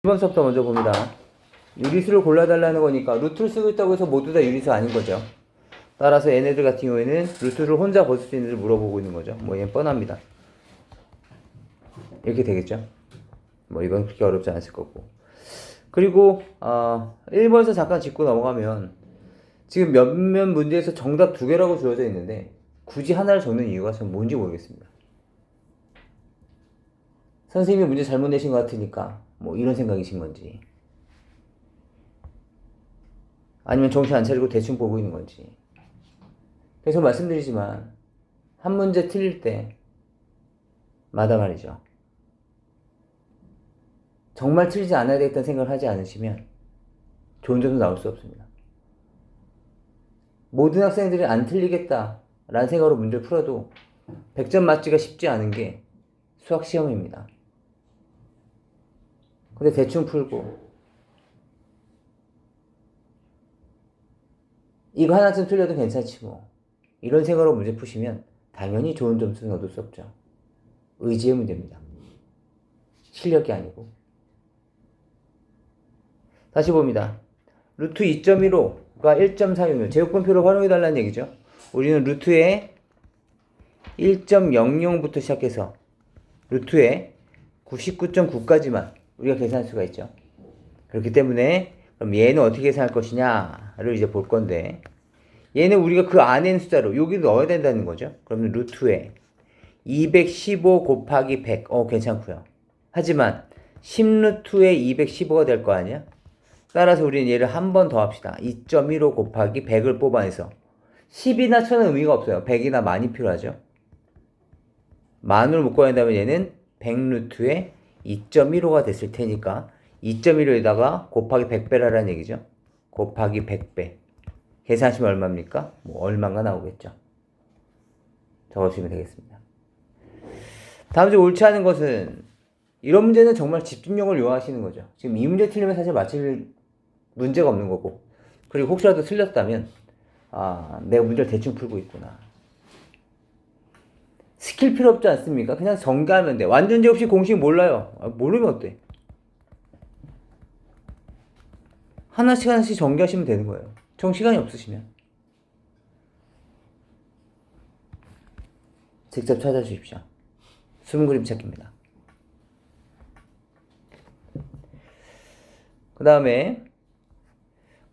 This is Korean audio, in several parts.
1번서부터 먼저 봅니다. 유리수를 골라달라는 거니까 루트를 쓰고 있다고 해서 모두 다 유리수 아닌 거죠. 따라서 얘네들 같은 경우에는 루트를 혼자 벗을 수 있는지 물어보고 있는 거죠. 뭐 얘는 뻔합니다. 이렇게 되겠죠. 뭐 이건 그렇게 어렵지 않을 거고. 그리고 1번에서 잠깐 짚고 넘어가면 지금 몇몇 문제에서 정답 2개라고 주어져 있는데 굳이 하나를 적는 이유가 전 뭔지 모르겠습니다. 선생님이 문제 잘못 내신 것 같으니까 뭐 이런 생각이신 건지, 아니면 정신 안 차리고 대충 보고 있는 건지. 그래서 말씀드리지만 한 문제 틀릴 때마다 말이죠, 정말 틀리지 않아야 되겠다는 생각을 하지 않으시면 좋은 점수 나올 수 없습니다. 모든 학생들이 안 틀리겠다라는 생각으로 문제를 풀어도 100점 맞기가 쉽지 않은 게 수학 시험입니다. 근데 대충 풀고 이거 하나쯤 틀려도 괜찮지 뭐, 이런 생각으로 문제 푸시면 당연히 좋은 점수는 얻을 수 없죠. 의지의 문제입니다. 실력이 아니고. 다시 봅니다. 루트 2.15가 1.46, 제곱분표를 활용해달라는 얘기죠. 우리는 루트에 1.00부터 시작해서 루트에 99.9까지만 우리가 계산할 수가 있죠. 그렇기 때문에 그럼 얘는 어떻게 계산할 것이냐를 이제 볼 건데, 얘는 우리가 그 안에 있는 숫자로 여기도 넣어야 된다는 거죠. 그러면 루트에 215 곱하기 100, 괜찮고요. 하지만 10루트에 215가 될 거 아니야? 따라서 우리는 얘를 한 번 더 합시다. 2.15 곱하기 100을 뽑아내서 10이나 1000은 의미가 없어요. 100이나 많이 필요하죠. 만으로 묶어낸다면 얘는 100루트에 2.15가 됐을 테니까 2.15에다가 곱하기 100배라는 얘기죠. 곱하기 100배. 계산하시면 얼마입니까? 뭐 얼마가 나오겠죠. 적어주시면 되겠습니다. 다음 주 옳지 않은 것은, 이런 문제는 정말 집중력을 요하시는 거죠. 지금 이 문제 틀리면 사실 맞힐 문제가 없는 거고, 그리고 혹시라도 틀렸다면 내가 문제를 대충 풀고 있구나. 스킬 필요 없지 않습니까? 그냥 전개하면 돼. 완전제 없이 공식 몰라요. 모르면 어때? 하나씩 전개하시면 되는 거예요. 정 시간이 없으시면 직접 찾아주십시오. 숨은 그림 찾기입니다. 그 다음에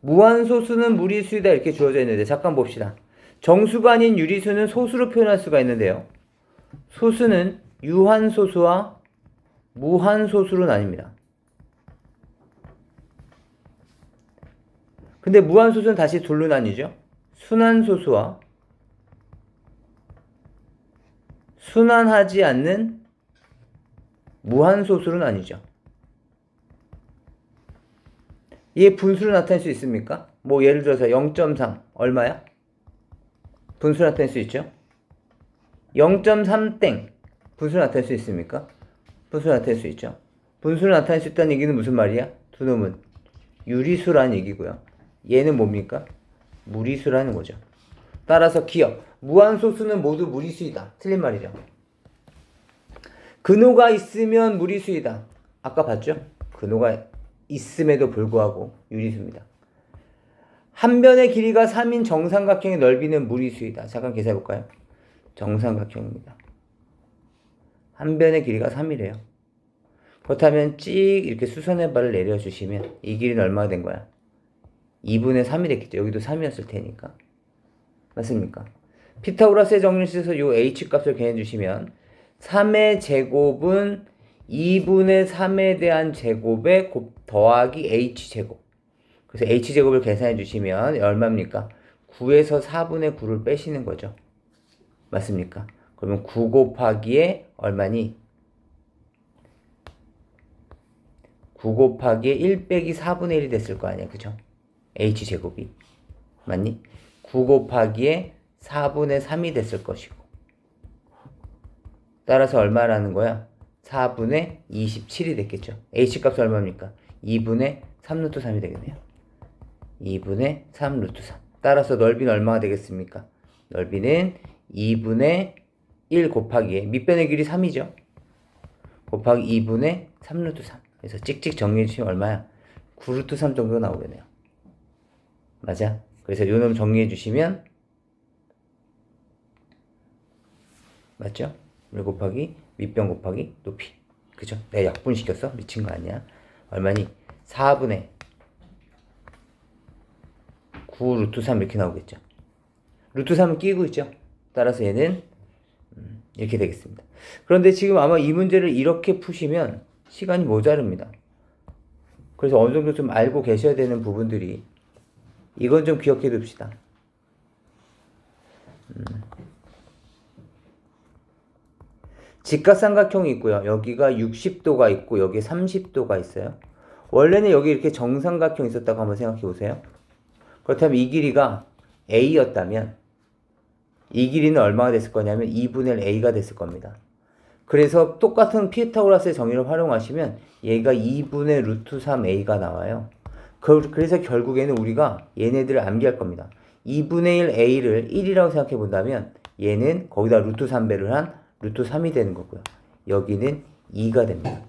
무한소수는 무리수이다 이렇게 주어져 있는데, 잠깐 봅시다. 정수가 아닌 유리수는 소수로 표현할 수가 있는데요, 소수는 유한소수와 무한소수로 나뉩니다. 근데 무한소수는 다시 둘로 나뉘죠. 순한소수와 순환하지 않는 무한소수로 나뉘죠. 얘 분수로 나타낼 수 있습니까? 뭐 예를 들어서 0.3 얼마야? 분수로 나타낼 수 있죠. 0.3땡 분수로 나타낼 수 있습니까? 분수로 나타낼 수 있죠. 분수로 나타낼 수 있다는 얘기는 무슨 말이야? 두 놈은 유리수라는 얘기고요. 얘는 뭡니까? 무리수라는 거죠. 따라서 기억, 무한소수는 모두 무리수이다. 틀린 말이죠. 근호가 있으면 무리수이다. 아까 봤죠? 근호가 있음에도 불구하고 유리수입니다. 한 변의 길이가 3인 정삼각형의 넓이는 무리수이다. 잠깐 계산해볼까요? 정삼각형입니다. 한 변의 길이가 3이래요. 그렇다면 찍 이렇게 수선의 발을 내려주시면 이 길이는 얼마가 된 거야? 2분의 3이 됐겠죠. 여기도 3이었을 테니까. 맞습니까? 피타고라스의 정리식에서 요 h값을 계산해주시면 3의 제곱은 2분의 3에 대한 제곱에 더하기 h제곱. 그래서 h제곱을 계산해주시면 얼마입니까? 9에서 4분의 9를 빼시는 거죠. 맞습니까? 그러면 9 곱하기에 얼마니? 9 곱하기에 1 빼기 4분의 1이 됐을 거 아니야. 그죠? h제곱이. 맞니? 9 곱하기에 4분의 3이 됐을 것이고. 따라서 얼마라는 거야? 4분의 27이 됐겠죠. h값이 얼마입니까? 2분의 3루트 3이 되겠네요. 2분의 3루트 3. 따라서 넓이는 얼마가 되겠습니까? 넓이는 2분의 1 곱하기에 밑변의 길이 3이죠. 곱하기 2분의 3루트 3. 그래서 찍찍 정리해 주시면 얼마야? 9루트 3 정도 나오겠네요. 맞아? 그래서 요 놈 정리해 주시면 맞죠? 물 곱하기 밑변 곱하기 높이. 그죠? 내가 약분시켰어? 미친 거 아니야? 얼마니? 4분의 9 루트 3 이렇게 나오겠죠. 루트 3은 끼고 있죠. 따라서 얘는 이렇게 되겠습니다. 그런데 지금 아마 이 문제를 이렇게 푸시면 시간이 모자릅니다. 그래서 어느 정도 좀 알고 계셔야 되는 부분들이 이건 좀 기억해 둡시다. 직각삼각형이 있고요. 여기가 60도가 있고 여기 30도가 있어요. 원래는 여기 이렇게 정삼각형이 있었다고 한번 생각해 보세요. 그렇다면 이 길이가 A였다면 이 길이는 얼마가 됐을 거냐면 2분의 A가 됐을 겁니다. 그래서 똑같은 피타고라스의 정의를 활용하시면 얘가 2분의 루트 3A가 나와요. 그래서 결국에는 우리가 얘네들을 암기할 겁니다. 2분의 1 A를 1이라고 생각해 본다면 얘는 거기다 루트 3배를 한 루트 3이 되는 거고요. 여기는 2가 됩니다.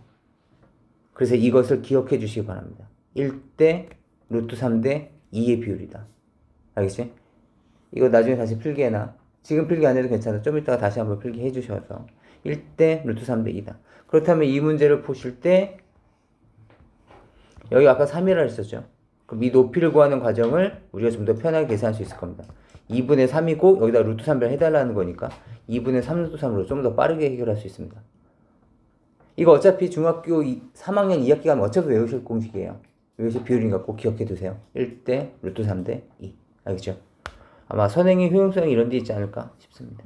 그래서 이것을 기억해 주시기 바랍니다. 1대 루트 3대 2의 비율이다. 알겠지? 이거 나중에 다시 필기해놔. 지금 필기 안 해도 괜찮아. 좀 이따가 다시 한번 필기 해주셔서 1대 루트 3대 2다. 그렇다면 이 문제를 보실 때 여기 아까 3이라 했었죠. 그럼 이 높이를 구하는 과정을 우리가 좀 더 편하게 계산할 수 있을 겁니다. 2분의 3이고 여기다 루트 3배를 해달라는 거니까 2분의 3 루트 3으로 좀 더 빠르게 해결할 수 있습니다. 이거 어차피 중학교 3학년 2학기 가면 어차피 외우실 공식이에요. 외우실 비율이니까 꼭 기억해 두세요. 1대 루트 3대 2. 알겠죠? 아마 선행의 효용성이 이런 데 있지 않을까 싶습니다.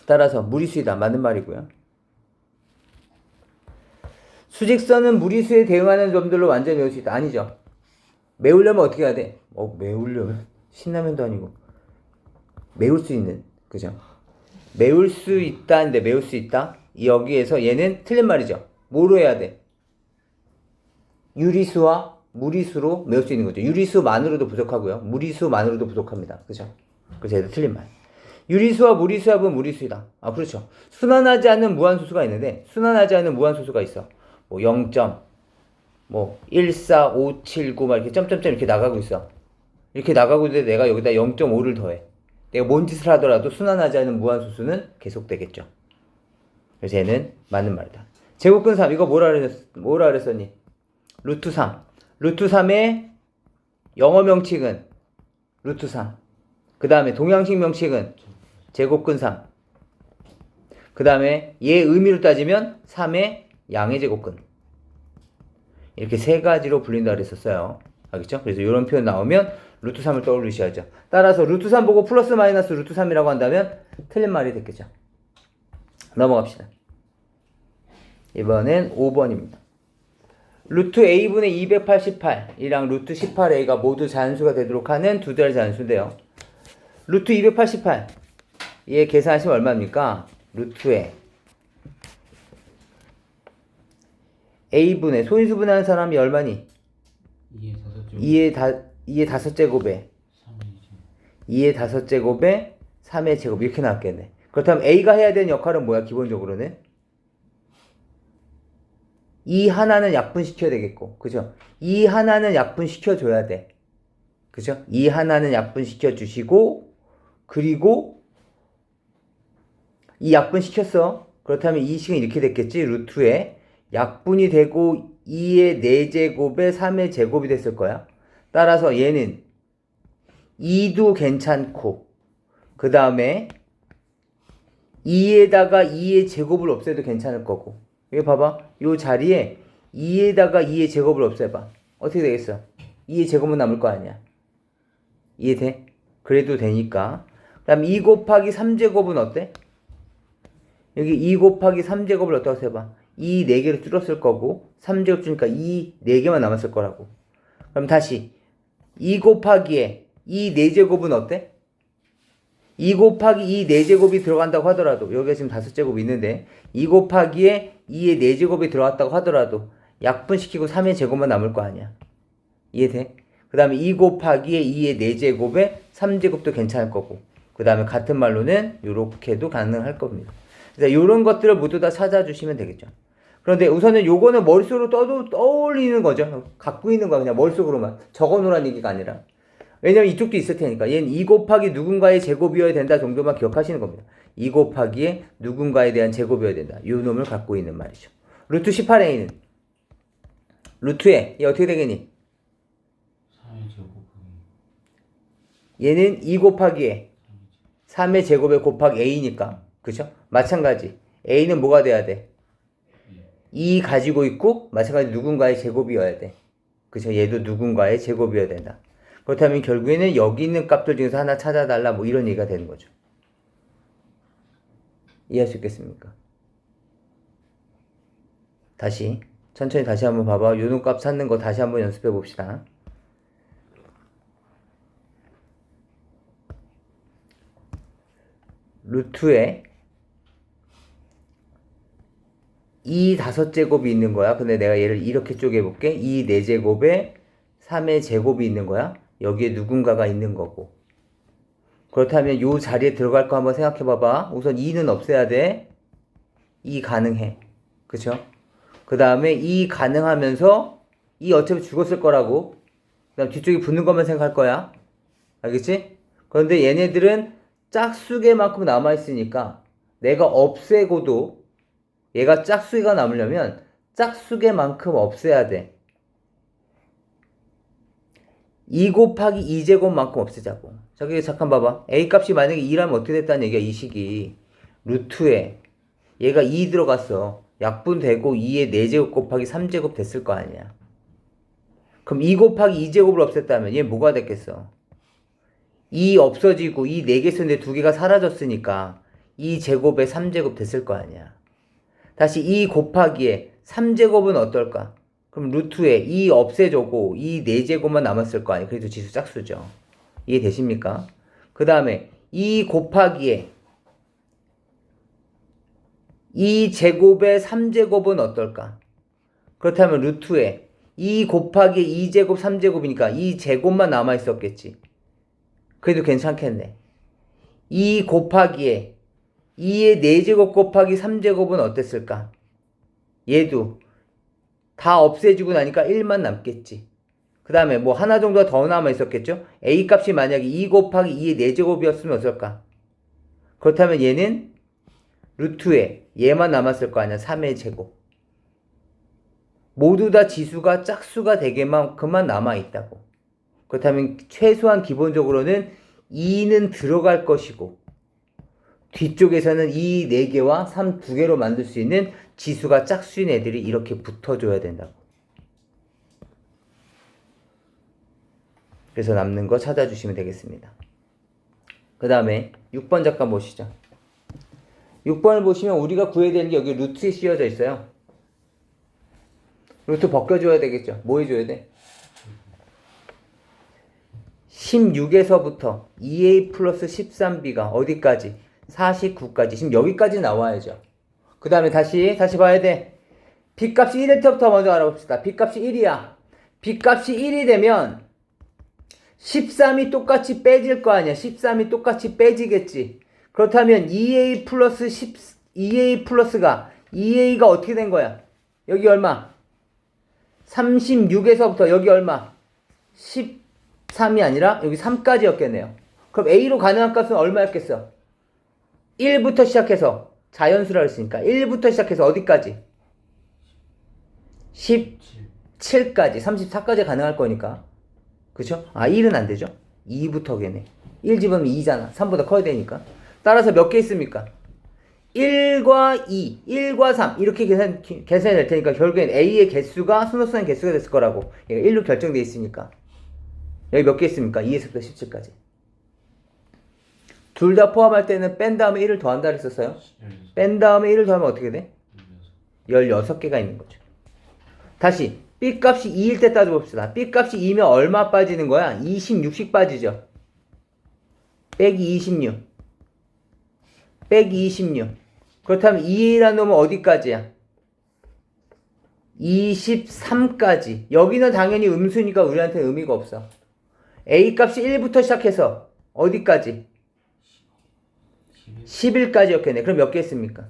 따라서 무리수이다. 맞는 말이고요. 수직선은 무리수에 대응하는 점들로 완전히 외울 수 있다. 아니죠. 메우려면 어떻게 해야 돼? 메우려면 신라면도 아니고 메울 수 있는, 그죠? 메울 수 있다인데 메울 수 있다. 여기에서 얘는 틀린 말이죠. 뭐로 해야 돼? 유리수와 무리수로 메울 수 있는 거죠. 유리수만으로도 부족하고요. 무리수만으로도 부족합니다. 그죠? 그래서 얘도 틀린 말. 유리수와 무리수의 합은 무리수이다. 아, 그렇죠. 순환하지 않는 무한소수가 있는데 순환하지 않는 무한소수가 있어. 0. 1, 4, 5, 7, 9 막 이렇게 점점점 이렇게 나가고 있어. 이렇게 나가고 있는데 내가 여기다 0.5를 더해. 내가 뭔 짓을 하더라도 순환하지 않는 무한소수는 계속되겠죠. 그래서 얘는 맞는 말이다. 제곱근 3 이거 뭐라 그랬었니? 루트 3. 루트 3의 영어 명칭은 루트 3. 그 다음에 동양식 명칭은 제곱근 3. 그 다음에 얘 의미로 따지면 3의 양의 제곱근. 이렇게 세 가지로 불린다 그랬었어요. 알겠죠? 그래서 이런 표현 나오면 루트 3을 떠올리셔야죠. 따라서 루트 3 보고 플러스 마이너스 루트 3이라고 한다면 틀린 말이 됐겠죠. 넘어갑시다. 이번엔 5번입니다. 루트 a분의 288이랑 루트 18a가 모두 잔수가 되도록 하는 두 자리 잔수인데요. 루트 288 얘 계산하시면 얼마입니까? 루트에 a분의 소인수분해하는 사람이 얼마니? 2의 5제곱에 2의 5제곱에 3의 제곱 이렇게 나왔겠네. 그렇다면 a가 해야 되는 역할은 뭐야? 기본적으로는 이 하나는 약분시켜야 되겠고, 그죠? 이 하나는 약분시켜줘야 돼. 그죠? 이 하나는 약분시켜주시고, 그리고 이 약분시켰어. 그렇다면 이 식은 이렇게 됐겠지? 루트에 약분이 되고 2의 4제곱에 3의 제곱이 됐을 거야. 따라서 얘는 2도 괜찮고, 그 다음에 2에다가 2의 제곱을 없애도 괜찮을 거고. 여기 봐봐. 요 자리에 2에다가 2의 제곱을 없애봐. 어떻게 되겠어? 2의 제곱은 남을 거 아니야. 이해돼? 그래도 되니까. 그 다음 2 곱하기 3제곱은 어때? 여기 2 곱하기 3제곱을 어떻게 해봐? 2 4개로 줄었을 거고 3제곱 주니까 2 4개만 남았을 거라고. 그럼 다시 2 곱하기에 2 4제곱은 어때? 2 곱하기 2 4제곱이 들어간다고 하더라도 여기가 지금 5제곱이 있는데 2 곱하기에 2의 4제곱이 들어갔다고 하더라도 약분시키고 3의 제곱만 남을 거 아니야. 이해돼? 그 다음에 2 곱하기에 2의 4제곱에 3제곱도 괜찮을 거고 그 다음에 같은 말로는 이렇게도 가능할 겁니다. 이런 것들을 모두 다 찾아주시면 되겠죠. 그런데 우선은 요거는 머릿속으로 떠올리는 거죠. 갖고 있는 거야. 그냥 머릿속으로만. 적어놓으라는 얘기가 아니라. 왜냐면 이쪽도 있을 테니까. 얘는 2 곱하기 누군가의 제곱이어야 된다 정도만 기억하시는 겁니다. 2 곱하기에 누군가에 대한 제곱이어야 된다. 요 놈을 갖고 있는 말이죠. 루트 18a는 루트에 얘 어떻게 되겠니? 3의 제곱 얘는 2 곱하기에 3의 제곱에 곱하기 a니까. 그쵸? 마찬가지. a는 뭐가 돼야 돼? 2 가지고 있고 마찬가지 누군가의 제곱이어야 돼. 그쵸? 얘도 누군가의 제곱이어야 된다. 그렇다면 결국에는 여기 있는 값들 중에서 하나 찾아달라 뭐 이런 얘기가 되는 거죠. 이해할 수 있겠습니까? 다시 천천히 다시 한번 봐봐. 요놈 값 찾는 거 다시 한번 연습해 봅시다. 루트에 2 5제곱이 있는 거야. 근데 내가 얘를 이렇게 쪼개볼게. 2 4제곱에 3의 제곱이 있는 거야. 여기에 누군가가 있는 거고. 그렇다면 요 자리에 들어갈 거 한번 생각해 봐봐. 우선 2는 없애야 돼. 2 가능해. 그쵸? 그 다음에 2 가능하면서 2 어차피 죽었을 거라고. 그 다음 뒤쪽에 붙는 것만 생각할 거야. 알겠지? 그런데 얘네들은 짝수개만큼 남아있으니까 내가 없애고도 얘가 짝수개가 남으려면 짝수개만큼 없애야 돼. 2 곱하기 2제곱만큼 없애자고. 저기 잠깐 봐봐. A 값이 만약에 2라면 어떻게 됐다는 얘기야. 이 식이 루트에 얘가 2 들어갔어. 약분되고 2의 4제곱 곱하기 3제곱 됐을 거 아니야. 그럼 2 곱하기 2제곱을 없앴다면 얘 뭐가 됐겠어? 2 없어지고 2 4개 썼는데 2개가 사라졌으니까 2제곱에 3제곱 됐을 거 아니야. 다시 2 곱하기에 3제곱은 어떨까? 그럼 루트에 2 없애주고 2 4제곱만 남았을 거 아니에요. 그래도 지수 짝수죠. 이해되십니까? 그 다음에 2 곱하기에 2제곱에 3제곱은 어떨까? 그렇다면 루트에 2 곱하기 2제곱 3제곱이니까 2제곱만 남아있었겠지. 그래도 괜찮겠네. 2 곱하기에 2의 4제곱 곱하기 3제곱은 어땠을까? 얘도 다 없애주고 나니까 1만 남겠지. 그 다음에 뭐 하나 정도가 더 남아있었겠죠? A 값이 만약에 2 곱하기 2의 4제곱이었으면 어떨까? 그렇다면 얘는 루트에 얘만 남았을 거 아니야. 3의 제곱. 모두 다 지수가 짝수가 되게만큼만 남아있다고. 그렇다면 최소한 기본적으로는 2는 들어갈 것이고 뒤쪽에서는 2 4개와 3 2개로 만들 수 있는 지수가 짝수인 애들이 이렇게 붙어줘야 된다고. 그래서 남는 거 찾아주시면 되겠습니다. 그 다음에 6번 잠깐 보시죠. 6번을 보시면 우리가 구해야 되는 게 여기 루트에 씌워져 있어요. 루트 벗겨줘야 되겠죠. 뭐 해줘야 돼? 16에서부터 2a 플러스 13b가 어디까지? 49까지. 지금 여기까지 나와야죠. 그 다음에 다시 봐야 돼. b값이 1일 때부터 먼저 알아봅시다. b값이 1이야. b값이 1이 되면 13이 똑같이 빼질 거 아니야. 13이 똑같이 빼지겠지. 그렇다면 2a 플러스 2a 플러스가 2a가 어떻게 된 거야? 여기 얼마? 36에서부터 여기 얼마? 13이 아니라 여기 3까지였겠네요. 그럼 a로 가능한 값은 얼마였겠어? 1부터 시작해서 자연수라 했으니까 1부터 시작해서 어디까지? 17까지 34까지 가능할 거니까. 그쵸? 아 1은 안 되죠? 2부터겠네. 1 집으면 2잖아. 3보다 커야 되니까. 따라서 몇 개 있습니까? 1과 2, 1과 3 이렇게 계산이 될 테니까 결국엔 A의 개수가 순서상의 개수가 됐을 거라고. 얘가 1로 결정되어 있으니까. 여기 몇 개 있습니까? 2에서부터 17까지. 둘 다 포함할 때는 뺀 다음에 1을 더한다 그랬었어요. 뺀 다음에 1을 더하면 어떻게 돼? 16개가 있는 거죠. 다시 B값이 2일 때 따져봅시다. B값이 2면 얼마 빠지는 거야? 26씩 빠지죠. 빼기 26. 빼기 26. 그렇다면 2a라는 놈은 어디까지야? 23까지. 여기는 당연히 음수니까 우리한테 의미가 없어. A값이 1부터 시작해서 어디까지? 11까지였겠네. 그럼 몇 개 있습니까?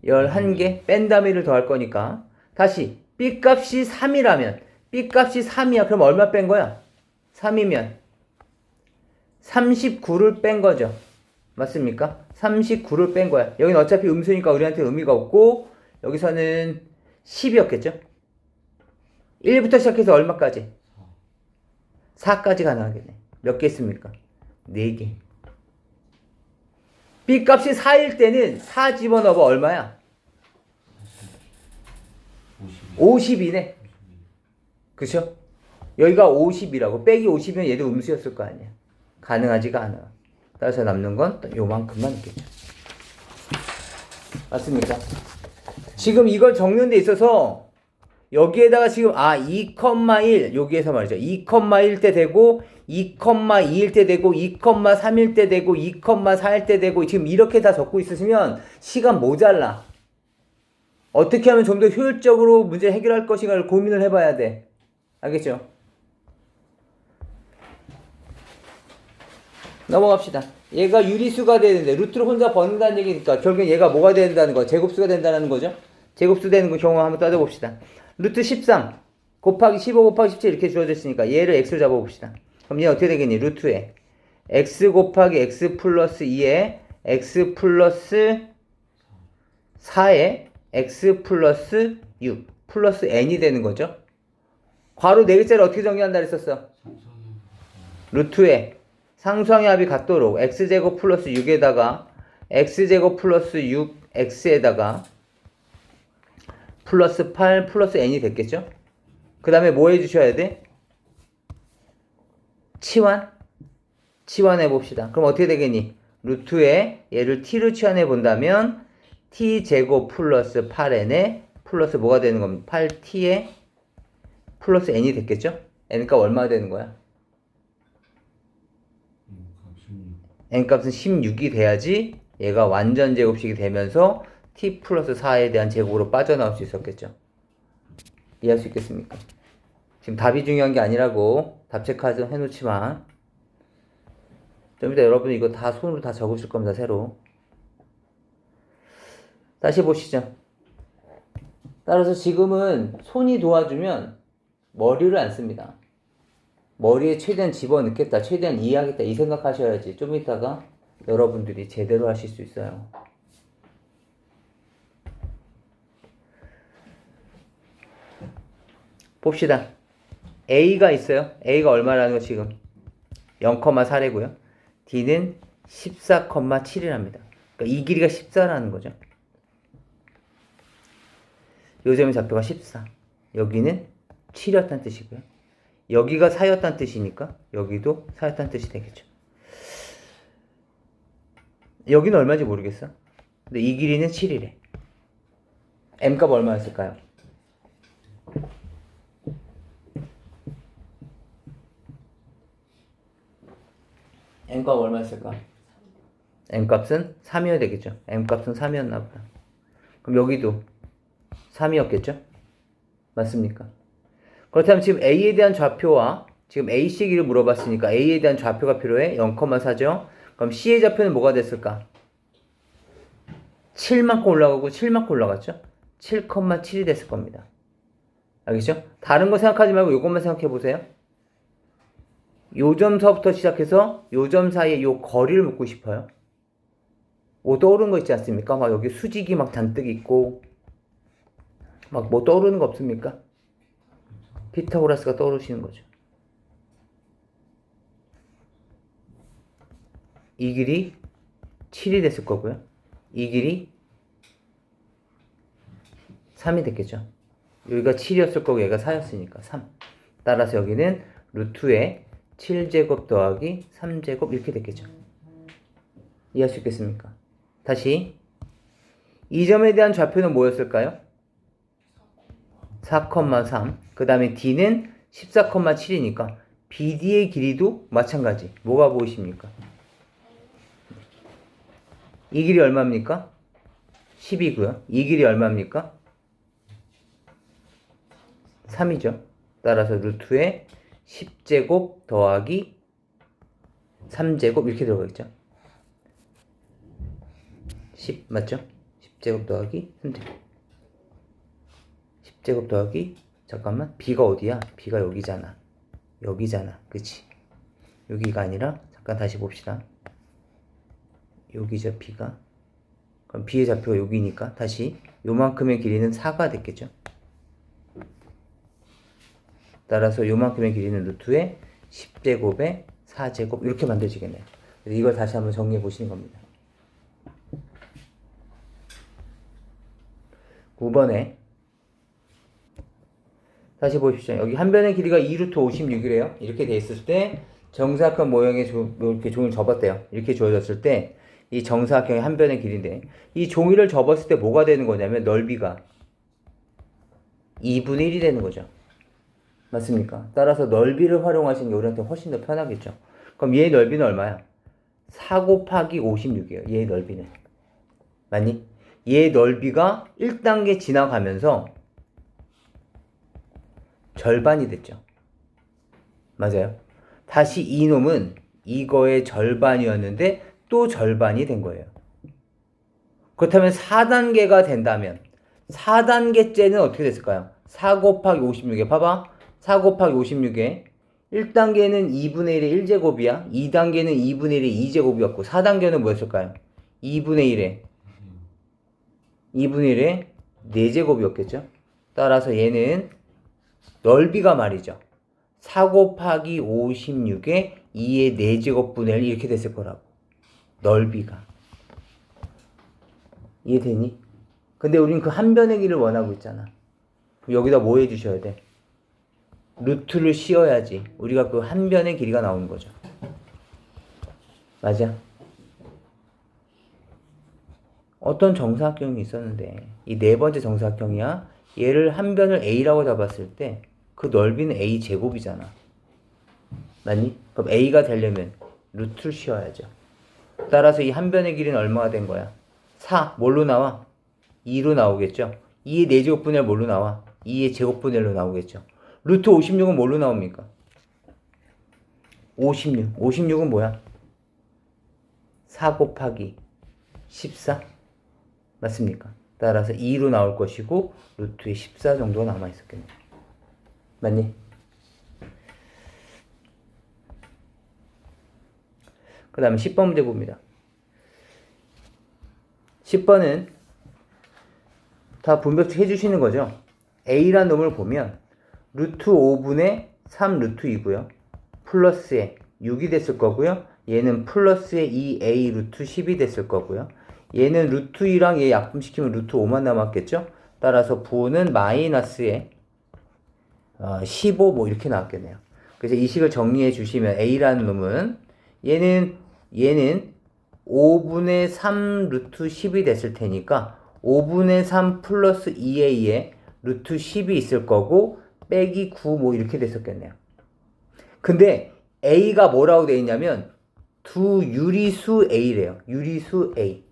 11개 뺀 다음에 1을 더할 거니까 다시 B값이 3이라면 B값이 3이야. 그럼 얼마 뺀 거야? 3이면 39를 뺀 거죠. 맞습니까? 39를 뺀 거야. 여기는 어차피 음수니까 우리한테 의미가 없고 여기서는 10이었겠죠? 1부터 시작해서 얼마까지? 4까지 가능하겠네. 몇 개 있습니까? 4개. B값이 4일 때는 4 집어넣어봐. 얼마야? 50이네. 그쵸? 여기가 50이라고. 빼기 50이면 얘도 음수였을 거 아니야. 가능하지가 않아. 따라서 남는 건 요만큼만 있겠죠. 맞습니까? 지금 이걸 적는 데 있어서 여기에다가 지금 2,1 여기에서 말이죠. 2,1 때 되고 2,2일 때 되고 2,3일 때 되고 2,4일 때 되고 지금 이렇게 다 적고 있으시면 시간 모자라. 어떻게 하면 좀 더 효율적으로 문제 해결할 것인가를 고민을 해봐야 돼. 알겠죠? 넘어갑시다. 얘가 유리수가 되는데 루트를 혼자 버는다는 얘기니까 결국엔 얘가 뭐가 된다는 거? 제곱수가 된다는 거죠? 제곱수 되는 거 경우 한번 따져봅시다. 루트 13 곱하기 15 곱하기 17 이렇게 주어졌으니까 얘를 x를 잡아봅시다. 그럼 얘 어떻게 되겠니? 루트에 x 곱하기 x 플러스 2에 x 플러스 4에 x 플러스 6 플러스 n이 되는 거죠. 괄호 4개짜리 어떻게 정리한다 그랬었어? 루트에 상수항의 합이 같도록 x제곱 플러스 6에다가 x제곱 플러스 6x에다가 플러스 8 플러스 n이 됐겠죠? 그 다음에 뭐 해주셔야 돼? 치환해 봅시다. 그럼 어떻게 되겠니? 루트에 얘를 t로 치환해 본다면 t제곱 플러스 8n에 플러스 뭐가 되는 겁니까? 8t에 플러스 n이 됐겠죠? n값 얼마 되는 거야? n값은 16이 돼야지 얘가 완전 제곱식이 되면서 t 플러스 4에 대한 제곱으로 빠져나올 수 있었겠죠. 이해할 수 있겠습니까? 지금 답이 중요한 게 아니라고 답 체크 좀 해놓지만 좀 이따 여러분 이거 다 손으로 다 적으실 겁니다. 새로. 다시 보시죠. 따라서 지금은 손이 도와주면 머리를 안 씁니다. 머리에 최대한 집어넣겠다, 최대한 이해하겠다 이 생각하셔야지 좀 이따가 여러분들이 제대로 하실 수 있어요. 봅시다. A가 있어요. A가 얼마라는 거 지금 0,4래고요. D는 14,7이랍니다. 그러니까 이 길이가 14라는 거죠. 요 점의 좌표가 14. 여기는 7이었다는 뜻이고요. 여기가 4였다는 뜻이니까 여기도 4였다는 뜻이 되겠죠. 여기는 얼마인지 모르겠어. 근데 이 길이는 7이래. M값 얼마였을까요? M값 얼마였을까? M값은 3이어야 되겠죠. M값은 3이었나 보다. 그럼 여기도 3이었겠죠? 맞습니까? 그렇다면 지금 A에 대한 좌표와 지금 A씨기를 물어봤으니까 A에 대한 좌표가 필요해. 0,4죠? 그럼 C의 좌표는 뭐가 됐을까? 7만큼 올라가고 7만큼 올라갔죠? 7,7이 됐을 겁니다. 알겠죠? 다른 거 생각하지 말고 이것만 생각해 보세요. 요 점서부터 시작해서 요 점 사이에 요 거리를 묻고 싶어요. 뭐 떠오르는 거 있지 않습니까? 막 여기 수직이 막 잔뜩 있고 막 뭐 떠오르는 거 없습니까? 피타고라스가 떠오르시는 거죠. 이 길이 7이 됐을 거고요. 이 길이 3이 됐겠죠. 여기가 7이었을 거고 얘가 4였으니까 3. 따라서 여기는 루트에 7제곱 더하기 3제곱 이렇게 됐겠죠. 이해할 수 있겠습니까? 다시 이 점에 대한 좌표는 뭐였을까요? 4,3. 그 다음에 D는 14,7이니까 BD의 길이도 마찬가지. 뭐가 보이십니까? 이 길이 얼마입니까? 10이고요. 이 길이 얼마입니까? 3이죠. 따라서 루트에 10제곱 더하기 3제곱 이렇게 들어가겠죠. 10 맞죠? 10제곱 더하기 3제곱. 10제곱 더하기 잠깐만 b가 어디야? b가 여기잖아. 여기잖아. 그치? 여기가 아니라 잠깐 다시 봅시다. 여기죠 b가. 그럼 b의 좌표가 여기니까 다시 요만큼의 길이는 4가 됐겠죠. 따라서 요만큼의 길이는 루트의 10제곱에 4제곱 이렇게 만들어지겠네요. 그래서 이걸 다시 한번 정리해 보시는 겁니다. 9번에 다시 보십시오. 여기 한 변의 길이가 2루트 56이래요. 이렇게 돼 있을 때 정사각형 모양의 이렇게 종이를 접었대요. 이렇게 주어졌을 때 이 정사각형의 한 변의 길이인데 이 종이를 접었을 때 뭐가 되는 거냐면 넓이가 2분의 1이 되는 거죠. 맞습니까? 따라서 넓이를 활용하시는 게 우리한테 훨씬 더 편하겠죠. 그럼 얘의 넓이는 얼마야? 4 곱하기 56이에요. 얘의 넓이는. 맞니? 얘의 넓이가 1단계 지나가면서 절반이 됐죠. 맞아요. 다시 이놈은 이거의 절반이었는데 또 절반이 된 거예요. 그렇다면 4단계가 된다면 4단계째는 어떻게 됐을까요? 4 곱하기 56에 봐봐. 4 곱하기 56에 1단계는 2분의 1의 1제곱이야. 2단계는 2분의 1의 2제곱이었고 4단계는 뭐였을까요? 2분의 1의 4제곱이었겠죠. 따라서 얘는 넓이가 말이죠. 4 곱하기 56에 2의 4제곱분의 1 이렇게 됐을 거라고. 넓이가. 이해되니? 근데 우린 그 한 변의 길을 원하고 있잖아. 그럼 여기다 뭐 해주셔야 돼? 루트를 씌워야지 우리가 그 한 변의 길이가 나오는 거죠. 맞아? 어떤 정사각형이 있었는데 이 네 번째 정사각형이야. 얘를 한 변을 A라고 잡았을 때 그 넓이는 A 제곱이잖아. 맞니? 그럼 A가 되려면 루트를 씌워야죠. 따라서 이 한 변의 길이는 얼마가 된 거야? 4. 뭘로 나와? 2로 나오겠죠. 2의 4제곱분의 1 뭘로 나와? 2의 제곱분의 1로 나오겠죠. 루트 56은 뭘로 나옵니까? 56. 56은 뭐야? 4 곱하기 14. 맞습니까? 따라서 2로 나올 것이고 루트의 14 정도가 남아있었겠네요. 맞니? 그 다음에 10번 문제 봅니다. 10번은 다 분배치 해주시는 거죠. A라는 놈을 보면 루트 5분의 3 루트 2고요. 플러스에 6이 됐을 거고요. 얘는 플러스에 2A 루트 10이 됐을 거고요. 얘는 루트 2랑 얘 약분시키면 루트 5만 남았겠죠. 따라서 부호는 마이너스에 15 뭐 이렇게 나왔겠네요. 그래서 이 식을 정리해 주시면 A라는 놈은 얘는 5분의 3 루트 10이 됐을 테니까 5분의 3 플러스 2a에 루트 10이 있을 거고 빼기 9 뭐 이렇게 됐었겠네요. 근데 a가 뭐라고 되어 있냐면 두 유리수 a래요. 유리수 a.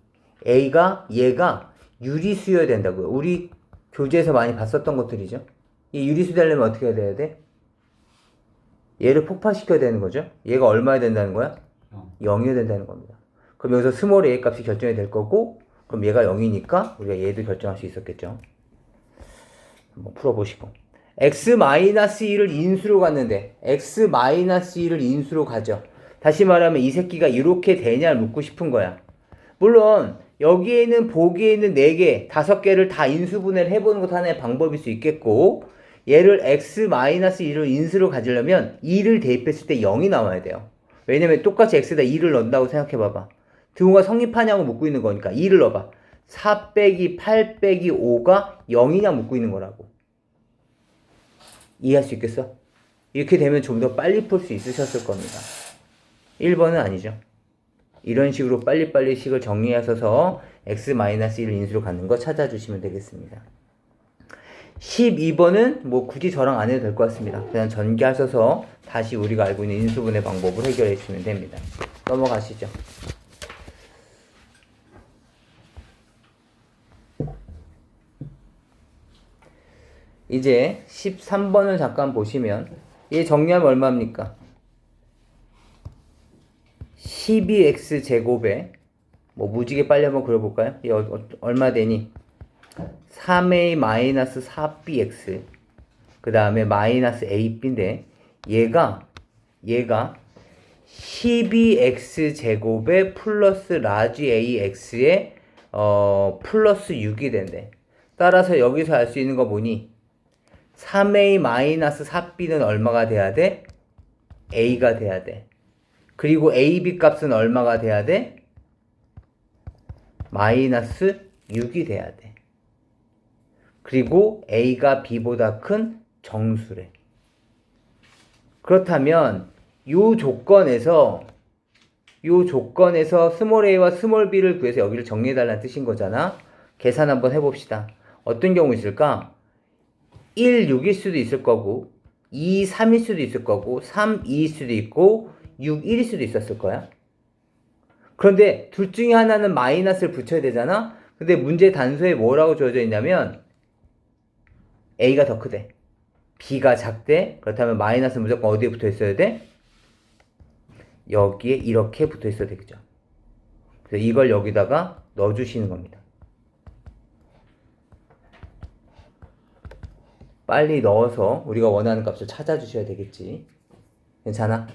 얘가 유리수여야 된다고요. 우리 교재에서 많이 봤었던 것들이죠. 이 유리수 되려면 어떻게 해야 돼? 얘를 폭파시켜야 되는 거죠. 얘가 얼마야 된다는 거야? 0이어야 된다는 겁니다. 그럼 여기서 스몰 a 값이 결정이 될 거고 그럼 얘가 0이니까 우리가 얘도 결정할 수 있었겠죠. 한번 풀어보시고 x-2를 인수로 갔는데 x-2를 인수로 가죠. 다시 말하면 이 새끼가 이렇게 되냐를 묻고 싶은 거야. 물론 여기에는 보기에 있는 4개, 5개를 다 인수분해를 해보는 것도 하나의 방법일 수 있겠고 얘를 x-2를 인수로 가지려면 2를 대입했을 때 0이 나와야 돼요. 왜냐면 똑같이 x에다 2를 넣는다고 생각해봐봐. 등호가 성립하냐고 묻고 있는 거니까 2를 넣어봐. 4 빼기 8 빼기 5가 0이냐 묻고 있는 거라고. 이해할 수 있겠어? 이렇게 되면 좀 더 빨리 풀 수 있으셨을 겁니다. 1번은 아니죠. 이런 식으로 빨리빨리 식을 정리하셔서 x-1을 인수로 갖는 거 찾아주시면 되겠습니다. 12번은 뭐 굳이 저랑 안 해도 될 것 같습니다. 그냥 전개하셔서 다시 우리가 알고 있는 인수분해 방법을 해결해 주시면 됩니다. 넘어가시죠. 이제 13번을 잠깐 보시면 얘 정리하면 얼마입니까? 12x 제곱에 뭐 무지개 빨리 한번 그려볼까요? 얘 얼마 되니? 3a 마이너스 4bx 그 다음에 마이너스 ab인데 얘가 12x 제곱에 플러스 라지 ax에 플러스 6이 된대. 따라서 여기서 알 수 있는 거 뭐니? 3a 마이너스 4b는 얼마가 돼야 돼? a가 돼야 돼. 그리고 ab 값은 얼마가 돼야 돼? 마이너스 6이 돼야 돼. 그리고 a가 b보다 큰 정수래. 그렇다면 요 조건에서 스몰 a와 스몰 b를 구해서 여기를 정리해달라는 뜻인 거잖아. 계산 한번 해봅시다. 어떤 경우 있을까? 1, 6일 수도 있을 거고 2, 3일 수도 있을 거고 3, 2일 수도 있고 6, 1일 수도 있었을 거야. 그런데 둘 중에 하나는 마이너스를 붙여야 되잖아. 근데 문제 단서에 뭐라고 주어져 있냐면 a가 더 크대. b가 작대. 그렇다면 마이너스는 무조건 어디에 붙어 있어야 돼? 여기에 이렇게 붙어 있어야 되겠죠. 그래서 이걸 여기다가 넣어주시는 겁니다. 빨리 넣어서 우리가 원하는 값을 찾아주셔야 되겠지. 괜찮아?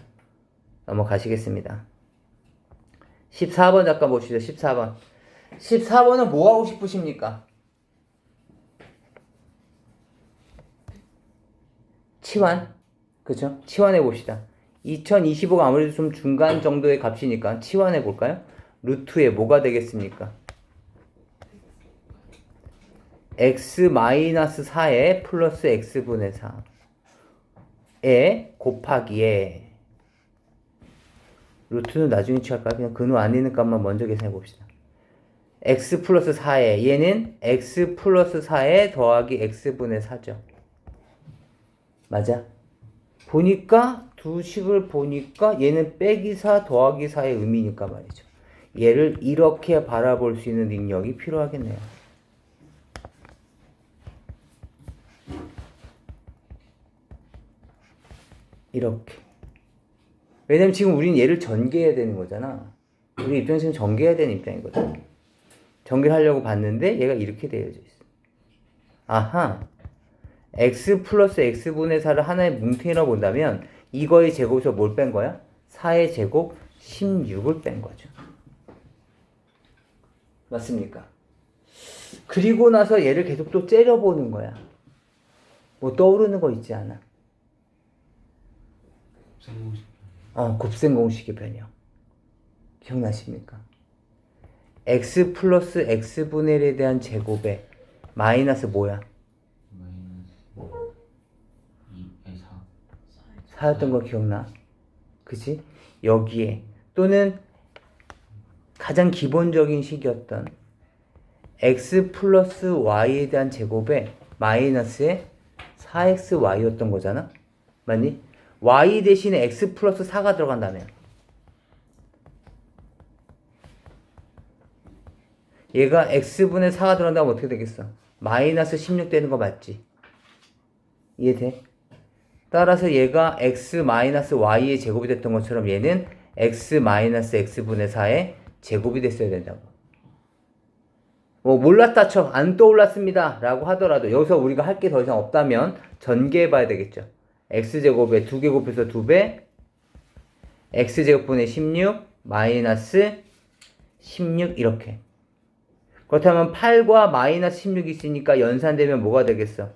넘어가시겠습니다. 14번 잠깐 보시죠. 14번. 14번은 뭐 하고 싶으십니까? 치환. 그죠? 치환해 봅시다. 2025가 아무래도 좀 중간 정도의 값이니까 치환해 볼까요? 루트에 뭐가 되겠습니까? x-4에 플러스 x분의 4에 곱하기에 루트는 나중에 취할까요? 그냥 근호 안 있는 값만 먼저 계산해 봅시다. x 플러스 4에 얘는 x 플러스 4에 더하기 x분의 4죠. 맞아? 보니까 두 식을 보니까 얘는 빼기 4 더하기 4의 의미니까 말이죠. 얘를 이렇게 바라볼 수 있는 능력이 필요하겠네요. 이렇게. 왜냐면 지금 우린 얘를 전개해야 되는 거잖아. 우리 입장에서 지금 전개해야 되는 입장이거든. 전개를 하려고 봤는데 얘가 이렇게 되어져 있어. 아하. x 플러스 x분의 4를 하나의 뭉탱이라고 본다면 이거의 제곱에서 뭘 뺀 거야? 4의 제곱 16을 뺀 거죠. 맞습니까? 그리고 나서 얘를 계속 또 째려보는 거야. 뭐 떠오르는 거 있지 않아? 곱셈공식의 변형. 기억나십니까? x 플러스 x분의 1에 대한 제곱에 마이너스 뭐야? 마이너스 2, 4. 4였던 거 기억나? 그치? 여기에 또는 가장 기본적인 식이었던 x 플러스 y에 대한 제곱에 마이너스에 4xy였던 거잖아? 맞니? y 대신에 x 플러스 4가 들어간다며. 얘가 x분의 4가 들어간다면 어떻게 되겠어? 마이너스 16 되는 거 맞지? 이해돼? 따라서 얘가 x 마이너스 y의 제곱이 됐던 것처럼 얘는 x 마이너스 x분의 4의 제곱이 됐어야 된다고. 뭐 몰랐다 쳐, 안 떠올랐습니다 라고 하더라도 여기서 우리가 할 게 더 이상 없다면 전개해 봐야 되겠죠. x제곱에 2개 곱해서 2배 x제곱분의 16 마이너스 16 이렇게. 그렇다면 8과 마이너스 16이 있으니까 연산되면 뭐가 되겠어?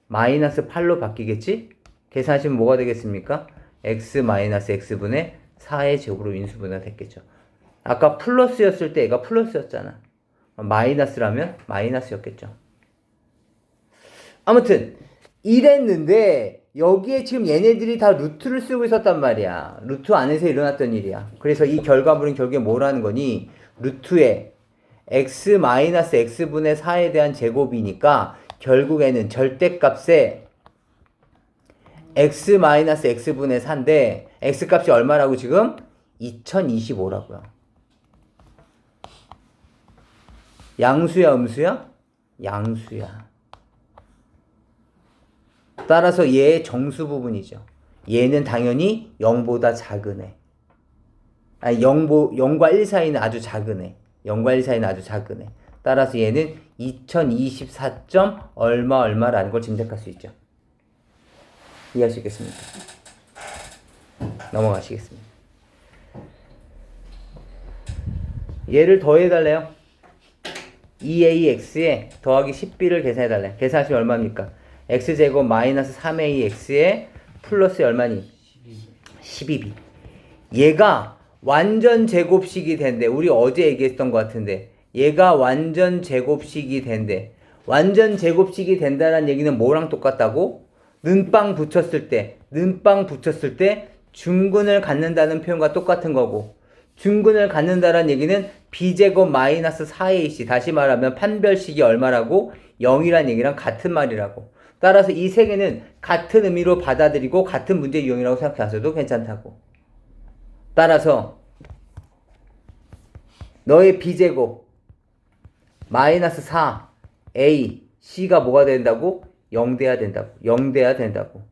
마이너스 8로 바뀌겠지? 계산하시면 뭐가 되겠습니까? x 마이너스 x분의 4의 제곱으로 인수분해가 됐겠죠. 아까 플러스였을 때 얘가 플러스였잖아. 마이너스라면 마이너스였겠죠. 아무튼 이랬는데 여기에 지금 얘네들이 다 루트를 쓰고 있었단 말이야. 루트 안에서 일어났던 일이야. 그래서 이 결과물은 결국에 뭐라는 거니? 루트에 x 마이너스 x분의 4에 대한 제곱이니까 결국에는 절대값에 x 마이너스 x분의 4인데 x값이 얼마라고 지금? 2025라고요. 양수야 음수야? 양수야. 따라서 얘의 정수 부분이죠. 얘는 당연히 0보다 작은 애. 아니 0과 1 사이는 아주 작은 애. 0과 1 사이는 아주 작으네. 따라서 얘는 2024점 얼마 얼마라는 걸 짐작할 수 있죠. 이해할 수 있겠습니까? 넘어가시겠습니다. 얘를 더해달래요. 2ax에 더하기 10b를 계산해달래. 계산하시면 얼마입니까? x제곱 마이너스 3ax에 플러스 얼마니? 12b. 얘가 완전 제곱식이 된대. 우리 어제 얘기했던 것 같은데 얘가 완전 제곱식이 된대. 완전 제곱식이 된다는 얘기는 뭐랑 똑같다고? 는빵 붙였을 때 중근을 갖는다는 표현과 똑같은 거고, 중근을 갖는다는 얘기는 b제곱 마이너스 4ac, 다시 말하면 판별식이 얼마라고? 0이란 얘기랑 같은 말이라고. 따라서 이 세 개는 같은 의미로 받아들이고 같은 문제 유형이라고 생각하셔도 괜찮다고. 따라서 너의 b제곱 마이너스 4a c가 뭐가 된다고? 0 돼야 된다고. 0 돼야 된다고.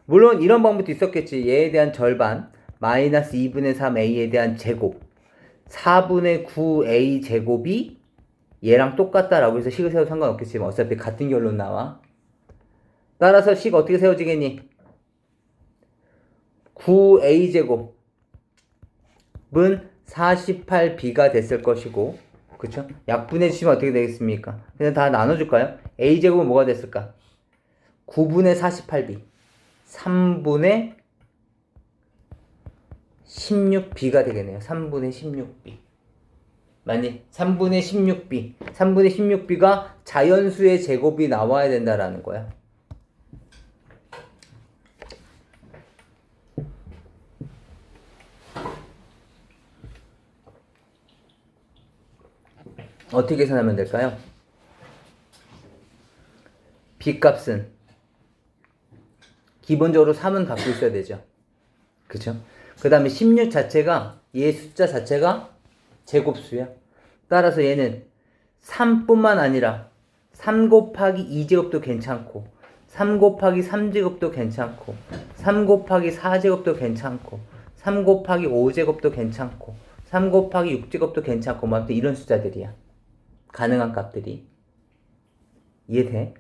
물론 이런 방법도 있었겠지. 얘에 대한 절반 마이너스 2분의 3a에 대한 제곱 4분의 9a 제곱이 얘랑 똑같다라고 해서 식을 세워도 상관없겠지만 어차피 같은 결론 나와. 따라서 식 어떻게 세워지겠니? 9a 제곱은 48b가 됐을 것이고, 그쵸? 약분해 주시면 어떻게 되겠습니까? 그냥 다 나눠줄까요? a 제곱은 뭐가 됐을까? 9분의 48b 3분의 16b가 되겠네요. 3분의 16b 맞니? 3분의 16b 3분의 16b가 자연수의 제곱이 나와야 된다라는 거야. 어떻게 계산하면 될까요? b값은 기본적으로 3은 갖고 있어야 되죠. 그쵸? 그 다음에 16 자체가, 얘 숫자 자체가 제곱수야. 따라서 얘는 3뿐만 아니라 3 곱하기 2제곱도 괜찮고 3 곱하기 3제곱도 괜찮고 3 곱하기 4제곱도 괜찮고 3 곱하기 5제곱도 괜찮고 3 곱하기 6제곱도 괜찮고 뭐 아무튼 이런 숫자들이야. 가능한 값들이. 이해돼?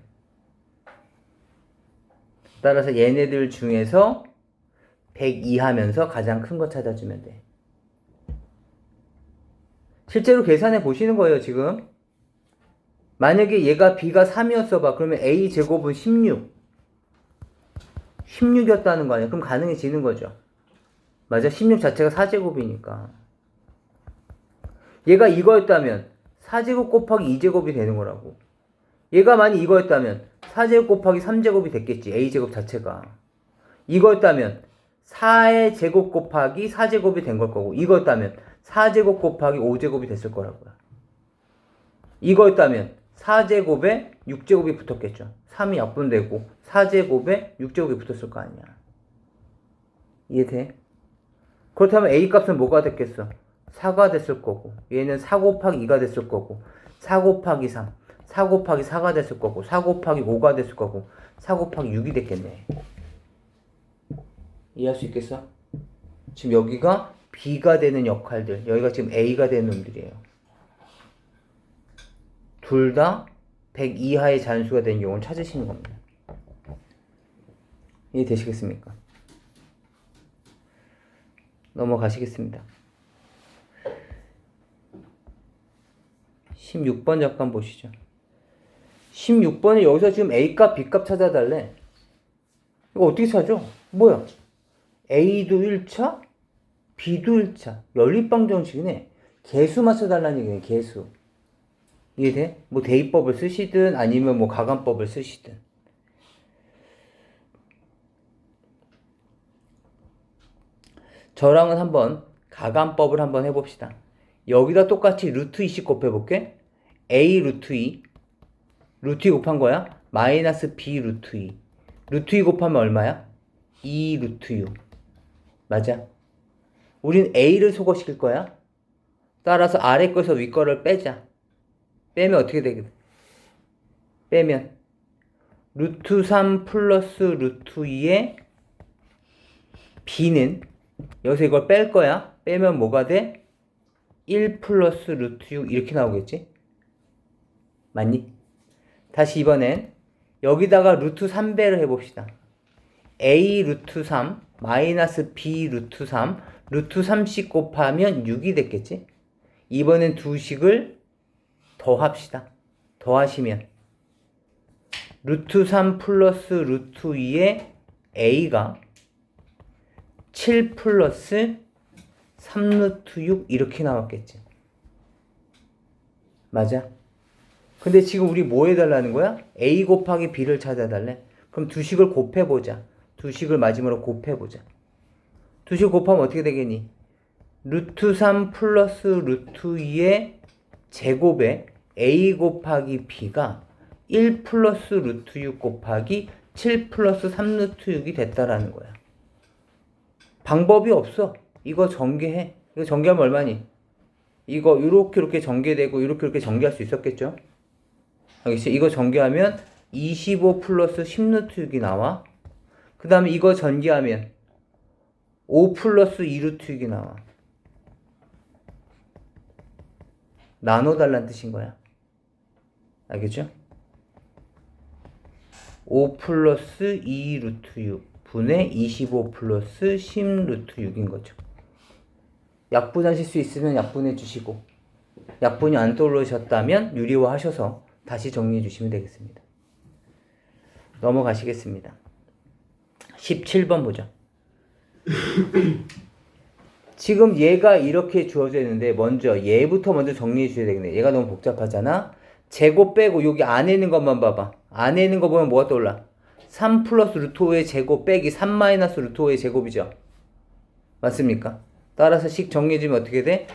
따라서 얘네들 중에서 100 이하면서 가장 큰 거 찾아주면 돼. 실제로 계산해 보시는 거예요, 지금. 만약에 얘가 b가 3이었어 봐. 그러면 a 제곱은 16. 16이었다는 거 아니야? 그럼 가능해지는 거죠. 맞아? 16 자체가 4제곱이니까. 얘가 이거였다면 4제곱 곱하기 2제곱이 되는 거라고. 얘가 만약 이거였다면 4제곱 곱하기 3제곱이 됐겠지. a제곱 자체가. 이거였다면 4의 제곱 곱하기 4제곱이 된 걸 거고, 이거였다면 4제곱 곱하기 5제곱이 됐을 거라고요. 이거였다면 4제곱에 6제곱이 붙었겠죠. 3이 약분되고 4제곱에 6제곱이 붙었을 거 아니야. 이해돼? 그렇다면 a 값은 뭐가 됐겠어? 4가 됐을 거고, 얘는 4 곱하기 2가 됐을 거고, 4 곱하기 3, 4 곱하기 4가 됐을 거고, 4 곱하기 5가 됐을 거고, 4 곱하기 6이 됐겠네. 이해할 수 있겠어? 지금 여기가 b가 되는 역할들, 여기가 지금 a가 되는 놈들이에요. 둘 다 100 이하의 잔수가 되는 경우를 찾으시는 겁니다. 이해되시겠습니까? 넘어가시겠습니다. 16번 잠깐 보시죠. 16번에 여기서 지금 A값, B값 찾아달래. 이거 어떻게 찾아? 뭐야? A도 1차, B도 1차. 연립방 정식이네. 개수 맞춰달라는 얘기네, 개수. 이해돼? 뭐 대입법을 쓰시든 아니면 뭐 가감법을 쓰시든. 저랑은 한번 가감법을 한번 해봅시다. 여기다 똑같이 루트 2씩 곱해볼게. A 루트 2 루트 2 곱한 거야? 마이너스 B 루트 2 루트 2 곱하면 얼마야? 2 루트 6 맞아? 우린 A를 소거시킬 거야. 따라서 아래 거에서 위 거를 빼자. 빼면 어떻게 되겠어? 빼면 루트 3 플러스 루트 2의 B는 여기서 이걸 뺄 거야. 빼면 뭐가 돼? 1 플러스 루트 6 이렇게 나오겠지? 맞니? 다시 이번엔 여기다가 루트 3배를 해봅시다. a 루트 3 마이너스 b 루트 3 루트 3씩 곱하면 6이 됐겠지? 이번엔 두 식을 더합시다. 더하시면 루트 3 플러스 루트 2의 a가 7 플러스 3 루트 6 이렇게 나왔겠지. 맞아? 근데 지금 우리 뭐 해달라는 거야? a 곱하기 b를 찾아달래. 그럼 두 식을 곱해보자. 두 식을 마지막으로 곱해보자. 두 식 곱하면 어떻게 되겠니? 루트 3 플러스 루트 2의 제곱에 a 곱하기 b가 1 플러스 루트 6 곱하기 7 플러스 3 루트 6이 됐다라는 거야. 방법이 없어. 이거 전개해. 이거 전개하면 얼마니? 이거 이렇게 전개되고 이렇게 전개할 수 있었겠죠? 알겠지? 이거 전개하면 25 플러스 10 루트 6이 나와. 그 다음에 이거 전개하면 5 플러스 2 루트 6이 나와. 나눠달라는 뜻인 거야. 알겠죠? 5 플러스 2 루트 6 분의 25 플러스 10 루트 6인 거죠. 약분하실 수 있으면 약분해 주시고 약분이 안 떠오르셨다면 유리화 하셔서 다시 정리해 주시면 되겠습니다. 넘어가시겠습니다. 17번 보죠. 지금 얘가 이렇게 주어져 있는데 먼저 얘부터 먼저 정리해 주셔야 되겠네. 얘가 너무 복잡하잖아. 제곱 빼고 여기 안에 있는 것만 봐봐. 안에 있는 거 보면 뭐가 떠올라? 3 플러스 루트 5의 제곱 빼기 3 마이너스 루트 5의 제곱이죠. 맞습니까? 따라서 식 정리해주면 어떻게 돼?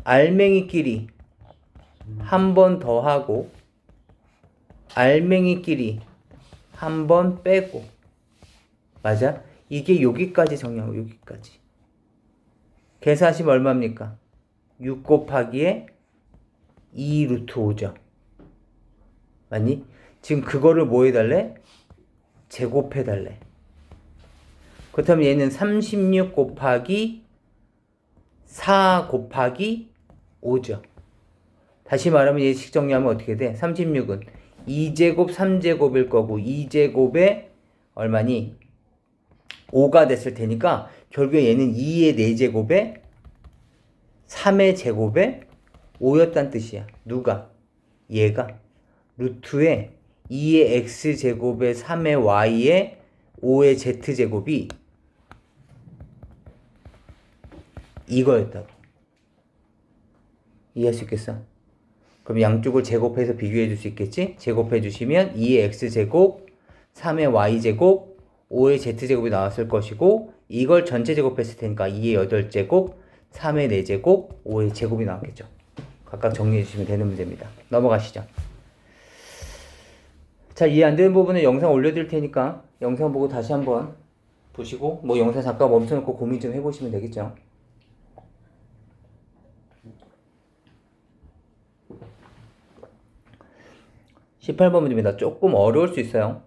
알맹이끼리 한 번 더 하고 알맹이끼리 한 번 빼고 맞아? 이게 여기까지 정리하고 여기까지 계산하시면 얼마입니까? 6 곱하기에 2 루트 5죠. 맞니? 지금 그거를 뭐 해달래? 제곱해달래. 그렇다면 얘는 36 곱하기 4 곱하기 5죠. 다시 말하면 얘 식 정리하면 어떻게 돼? 36은 2제곱 3제곱일 거고 2제곱에 얼마니? 5가 됐을 테니까 결국에 얘는 2의 4제곱에 3의 제곱에 5였단 뜻이야. 누가? 얘가 루트에 2의 x제곱에 3의 y에 5의 z제곱이 이거였다고. 이해할 수 있겠어? 그럼 양쪽을 제곱해서 비교해 줄 수 있겠지? 제곱해 주시면 2의 x제곱 3의 y제곱 5의 z제곱이 나왔을 것이고 이걸 전체 제곱했을 테니까 2의 8제곱 3의 4제곱 5의 제곱이 나왔겠죠. 각각 정리해 주시면 되는 문제입니다. 넘어가시죠. 자, 이해 안 되는 부분은 영상 올려드릴 테니까 영상 보고 다시 한번 보시고 뭐 영상 잠깐 멈춰놓고 고민 좀 해보시면 되겠죠. (18번) 문제입니다. 조금 어려울 수 있어요.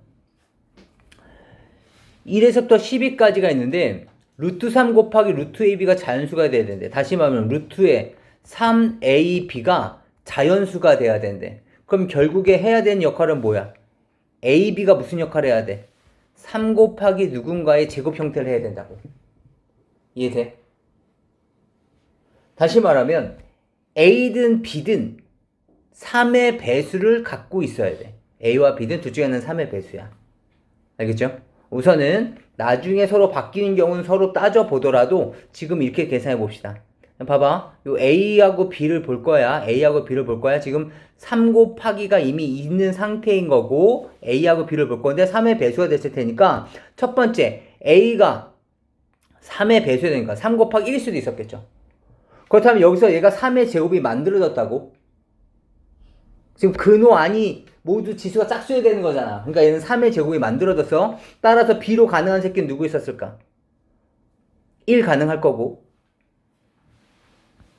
1에서부터 12까지가 있는데 루트 3 곱하기 루트 AB가 자연수가 돼야 되는데 다시 말하면 루트에 3AB가 자연수가 돼야 되는데 그럼 결국에 해야 되는 역할은 뭐야? AB가 무슨 역할을 해야 돼? 3 곱하기 누군가의 제곱 형태를 해야 된다고. 이해돼? 다시 말하면 A든 B든 3의 배수를 갖고 있어야 돼. A와 B든 둘 중에 하나는 3의 배수야. 알겠죠? 우선은 나중에 서로 바뀌는 경우는 서로 따져보더라도 지금 이렇게 계산해 봅시다. 봐봐. 요 A하고 B를 볼 거야. A하고 B를 볼 거야. 지금 3 곱하기가 이미 있는 상태인 거고 A하고 B를 볼 건데 3의 배수가 됐을 테니까 첫 번째 A가 3의 배수가 되니까 3 곱하기 1일 수도 있었겠죠. 그렇다면 여기서 얘가 3의 제곱이 만들어졌다고? 지금 근호 안이 모두 지수가 짝수여야 되는 거잖아. 그러니까 얘는 3의 제곱이 만들어졌어. 따라서 B로 가능한 새끼는 누구 있었을까? 1 가능할 거고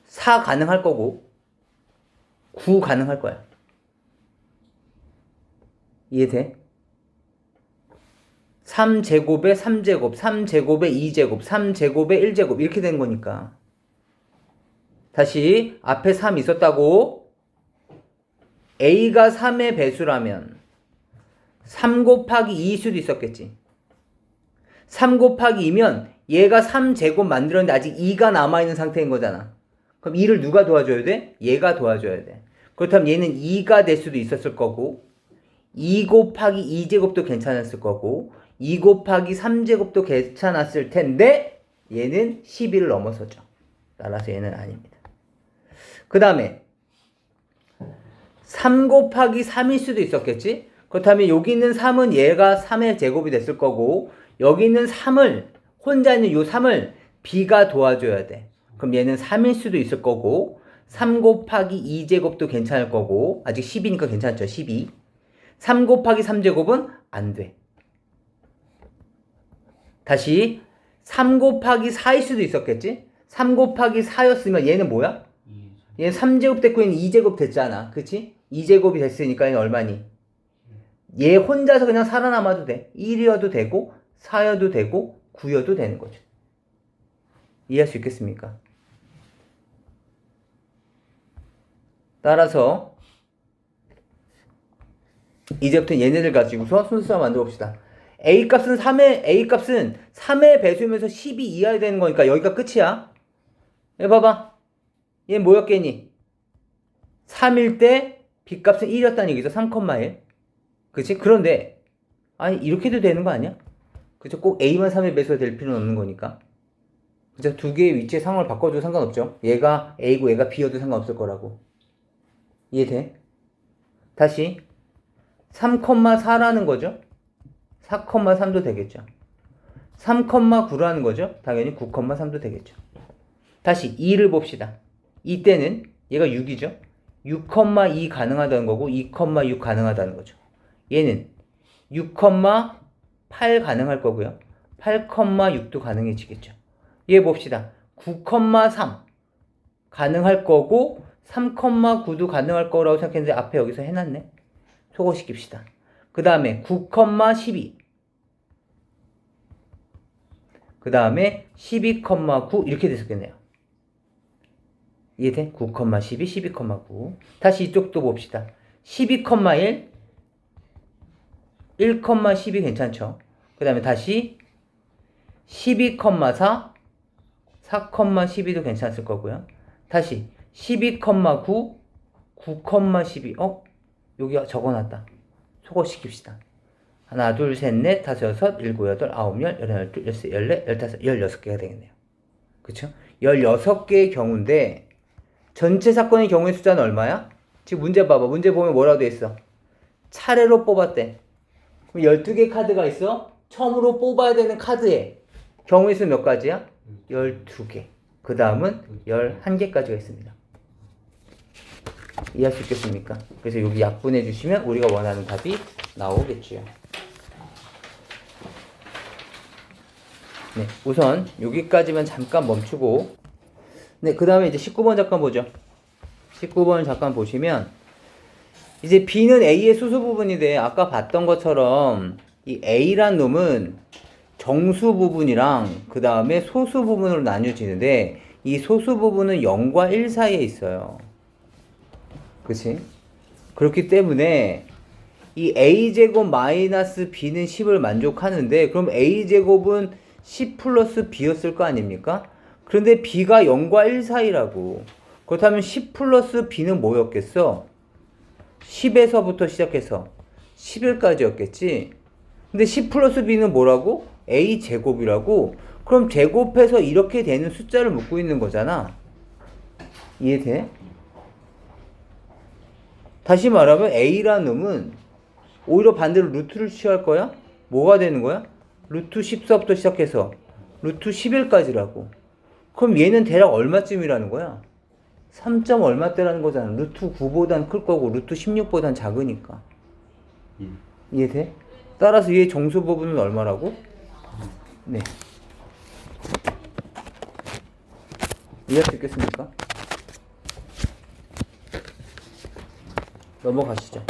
4 가능할 거고 9 가능할 거야. 이해돼? 3제곱에 3제곱, 3제곱에 2제곱, 3제곱에 1제곱 이렇게 되는 거니까. 다시 앞에 3 있었다고. A가 3의 배수라면 3 곱하기 2일 수도 있었겠지. 3 곱하기 2면 얘가 3제곱 만들었는데 아직 2가 남아있는 상태인 거잖아. 그럼 2를 누가 도와줘야 돼? 얘가 도와줘야 돼. 그렇다면 얘는 2가 될 수도 있었을 거고 2 곱하기 2제곱도 괜찮았을 거고 2 곱하기 3제곱도 괜찮았을 텐데 얘는 12를 넘어서죠. 따라서 얘는 아닙니다. 그 다음에 3 곱하기 3일 수도 있었겠지? 그렇다면 여기 있는 3은 얘가 3의 제곱이 됐을 거고 여기 있는 3을 혼자 있는 요 3을 B가 도와줘야 돼. 그럼 얘는 3일 수도 있을 거고 3 곱하기 2제곱도 괜찮을 거고 아직 10이니까 괜찮죠. 12. 3 곱하기 3제곱은 안 돼. 다시 3 곱하기 4일 수도 있었겠지? 3 곱하기 4였으면 얘는 뭐야? 얘는 3제곱 됐고 얘는 2제곱 됐잖아. 그치? 2제곱이 됐으니까 얘는 얼마니? 얘 혼자서 그냥 살아남아도 돼. 1이어도 되고 4여도 되고 9여도 되는 거죠. 이해할 수 있겠습니까? 따라서 이제부터 얘네들 가지고서 순수함 만들어 봅시다. A 값은 3의 배수면서 12 이하야 되는 거니까 여기가 끝이야. 얘 봐봐. 얘 뭐였겠니? 3일 때 B 값은 1이었다는 얘기죠. 3,1. 그치? 그런데 아니 이렇게도 되는 거 아니야? 그쵸? 꼭 A만 3의 배수가 될 필요는 없는 거니까. 그쵸? 두 개의 위치의 상황을 바꿔줘도 상관없죠. 얘가 A고 얘가 B여도 상관없을 거라고. 이해돼? 다시 3,4라는 거죠. 4,3도 되겠죠. 3,9라는 거죠. 당연히 9,3도 되겠죠. 다시 2를 봅시다. 이때는 얘가 6이죠. 6,2 가능하다는 거고 2,6 가능하다는 거죠. 얘는 6,8 가능할 거고요. 8,6도 가능해지겠죠. 얘 봅시다. 9,3 가능할 거고 3,9도 가능할 거라고 생각했는데 앞에 여기서 해놨네. 소거시킵시다. 그 다음에 9,12 그 다음에 12,9 이렇게 됐었겠네요. 이해돼? 9,12, 12,9 다시 이쪽도 봅시다. 12,1 1,12 괜찮죠? 그 다음에 다시 12,4 4,12도 괜찮을 거고요. 다시 12,9 9,12 여기 적어놨다. 소거시킵시다. 하나, 둘, 셋, 넷, 다섯, 여섯, 일곱, 여덟, 아홉, 열, 열하나, 열세, 열네, 열다섯, 16개가 되겠네요. 그쵸? 16개의 경우인데 전체 사건의 경우의 숫자는 얼마야? 지금 문제 봐봐. 문제 보면 뭐라고 돼 있어? 차례로 뽑았대. 그럼 12개 카드가 있어? 처음으로 뽑아야 되는 카드의 경우의 수는 몇 가지야? 12개. 그 다음은 11개까지가 있습니다. 이해할 수 있겠습니까? 그래서 여기 약분해 주시면 우리가 원하는 답이 나오겠지요. 네, 우선 여기까지만 잠깐 멈추고 네, 그 다음에 이제 19번 잠깐 보죠. 19번 잠깐 보시면 이제 B는 A의 수수 부분인데 아까 봤던 것처럼 이 A란 놈은 정수 부분이랑 그 다음에 소수 부분으로 나뉘어지는데 이 소수 부분은 0과 1 사이에 있어요. 그치? 그렇기 때문에 이 a제곱 마이너스 b는 10을 만족하는데 그럼 a제곱은 10 플러스 b였을 거 아닙니까? 그런데 b가 0과 1 사이라고. 그렇다면 10 플러스 b는 뭐였겠어? 10에서부터 시작해서 11까지였겠지? 근데 10 플러스 b는 뭐라고? a제곱이라고? 그럼 제곱해서 이렇게 되는 숫자를 묻고 있는 거잖아. 이해돼? 다시 말하면 A라는 놈은 오히려 반대로 루트를 취할 거야? 뭐가 되는 거야? 루트 14부터 시작해서 루트 11까지라고. 그럼 얘는 대략 얼마쯤이라는 거야? 3점 얼마대라는 거잖아. 루트 9보단 클 거고 루트 16보단 작으니까. 이해돼? 따라서 얘 정수 부분은 얼마라고? 네. 이해할 수 있겠습니까? 넘어가시죠.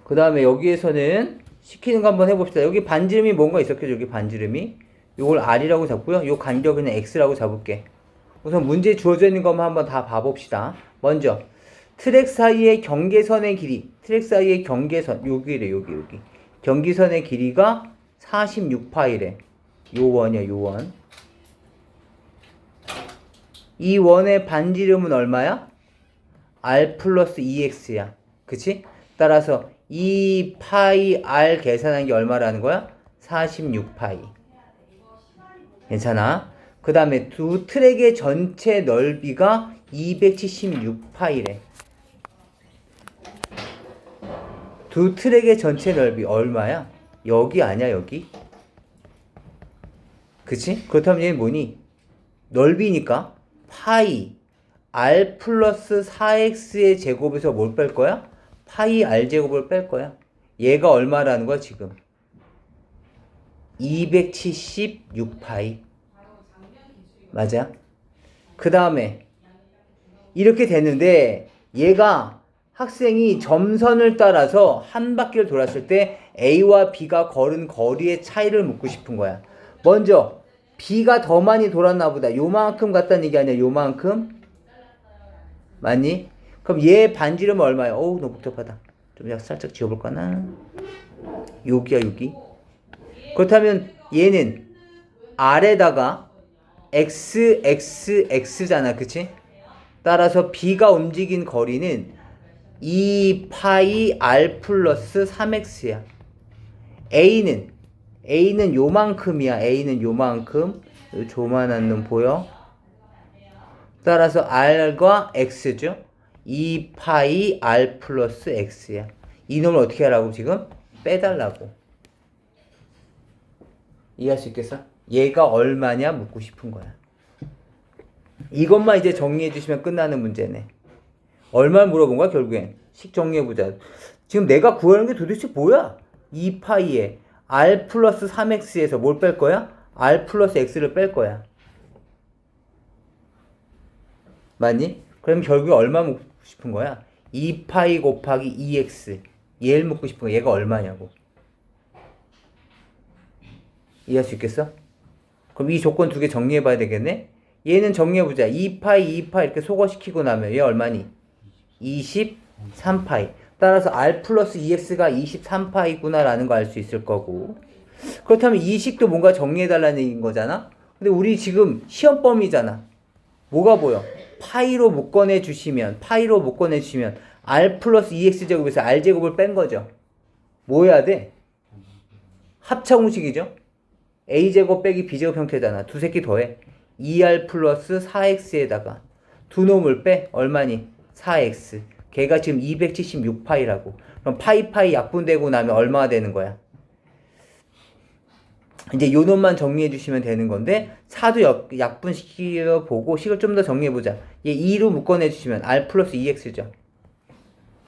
그 다음에 여기에서는 시키는 거 한번 해봅시다. 여기 반지름이 뭔가 있었겠죠? 여기 반지름이. 요걸 R이라고 잡고요. 요 간격은 X라고 잡을게. 우선 문제에 주어져 있는 것만 한번 다 봐봅시다. 먼저 트랙 사이의 경계선의 길이. 트랙 사이의 경계선. 여기래 여기. 경계선의 길이가 46파이래. 요 원이야 요 원. 이 원의 반지름은 얼마야? R 플러스 2X야. 그치? 따라서 2파이 R 계산한 게 얼마라는 거야? 46파이. 괜찮아? 그 다음에 두 트랙의 전체 넓이가 276파이래. 두 트랙의 전체 넓이 얼마야? 여기 아니야 여기? 그치? 그렇다면 얘는 뭐니? 넓이니까 파이 R 플러스 4X의 제곱에서 뭘 뺄 거야? 파이 R 제곱을 뺄 거야. 얘가 얼마라는 거야 지금? 276파이. 맞아? 그 다음에 이렇게 되는데 얘가 학생이 점선을 따라서 한 바퀴를 돌았을 때 A와 B가 걸은 거리의 차이를 묻고 싶은 거야. 먼저 B가 더 많이 돌았나 보다. 요만큼 갔다는 얘기 아니야? 요만큼? 맞니? 그럼 얘 반지름은 얼마야? 어우 너무 복잡하다. 좀 살짝 지워볼까나? 여기야 여기. 그렇다면 얘는 R에다가 X, X, X잖아. 그치? 따라서 B가 움직인 거리는 2파이 R 플러스 3X야. A는 요만큼이야. A는 요만큼. 조만한 놈 보여? 따라서 R과 X죠. 2파이 R 플러스 X야. 이 놈을 어떻게 하라고 지금? 빼달라고. 이해할 수 있겠어? 얘가 얼마냐 묻고 싶은 거야. 이것만 이제 정리해 주시면 끝나는 문제네. 얼마를 물어본 거야 결국엔? 식 정리해 보자. 지금 내가 구하는 게 도대체 뭐야? 2파이에 R 플러스 3X에서 뭘 뺄 거야? R 플러스 X를 뺄 거야. 맞니? 그럼 결국에 얼마 묻고 싶은 거야? 2파이 곱하기 2X. 얘를 묻고 싶은 거야. 얘가 얼마냐고. 이해할 수 있겠어? 그럼 이 조건 두 개 정리해 봐야 되겠네? 얘는 정리해 보자. 2파이 이렇게 소거시키고 나면 얘 얼마니? 23파이. 따라서 R 플러스 2X가 23파이구나 라는 거 알 수 있을 거고. 그렇다면 이 식도 뭔가 정리해 달라는 얘기인 거잖아? 근데 우리 지금 시험 범위잖아. 뭐가 보여? 파이로 묶어내 주시면 R 플러스 2X 제곱에서 R 제곱을 뺀 거죠. 뭐 해야 돼? 합차공식이죠? A제곱 빼기 B제곱 형태잖아. 두 새끼 더해. 2R 플러스 4X에다가 두 놈을 빼. 얼마니? 4X. 걔가 지금 276파이라고. 그럼 파이 약분되고 나면 얼마가 되는 거야? 이제 요 놈만 정리해 주시면 되는 건데 4도 약분시켜 보고 식을 좀 더 정리해 보자. 얘 2로 묶어내 주시면 R 플러스 2X죠.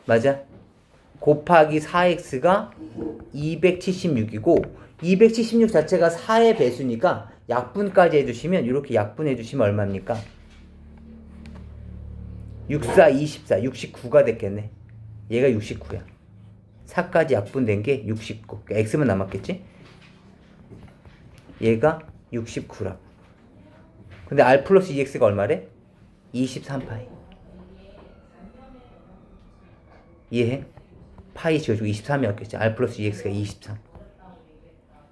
맞아? 곱하기 4X가 276이고 276 자체가 4의 배수니까 약분까지 해주시면 이렇게 약분해 주시면 얼마입니까? 64, 24, 69가 됐겠네. 얘가 69야. 4까지 약분된 게 69. 그러니까 X만 남았겠지? 얘가 69라고. 근데 R 플러스 2X가 얼마래? 23파이. 이해해? 파이 지어주고 23이었겠지. R 플러스 2X가 23.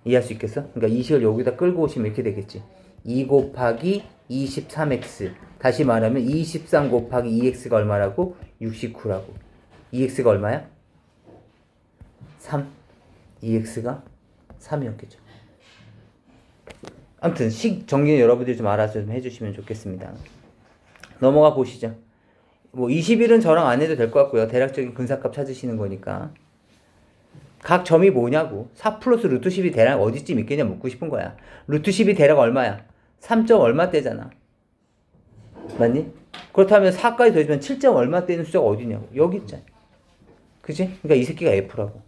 이해할 수 있겠어? 그러니까 이 식을 여기다 끌고 오시면 이렇게 되겠지. 2 곱하기 23X. 다시 말하면 23 곱하기 2X가 얼마라고? 69라고. 2X가 얼마야? 3. 2X가 3이었겠죠. 아무튼 식 정리는 여러분들이 좀 알아서 좀 해주시면 좋겠습니다. 넘어가 보시죠. 뭐 20일은 저랑 안 해도 될 것 같고요. 대략적인 근사값 찾으시는 거니까. 각 점이 뭐냐고. 4 플러스 루트 10이 대략 어디쯤 있겠냐 묻고 싶은 거야. 루트 10이 대략 얼마야? 3. 얼마대잖아. 맞니? 그렇다면 4까지 더해주면 7. 얼마대는 숫자가 어디냐고. 여기 있잖아. 그치? 그러니까 이 새끼가 F라고.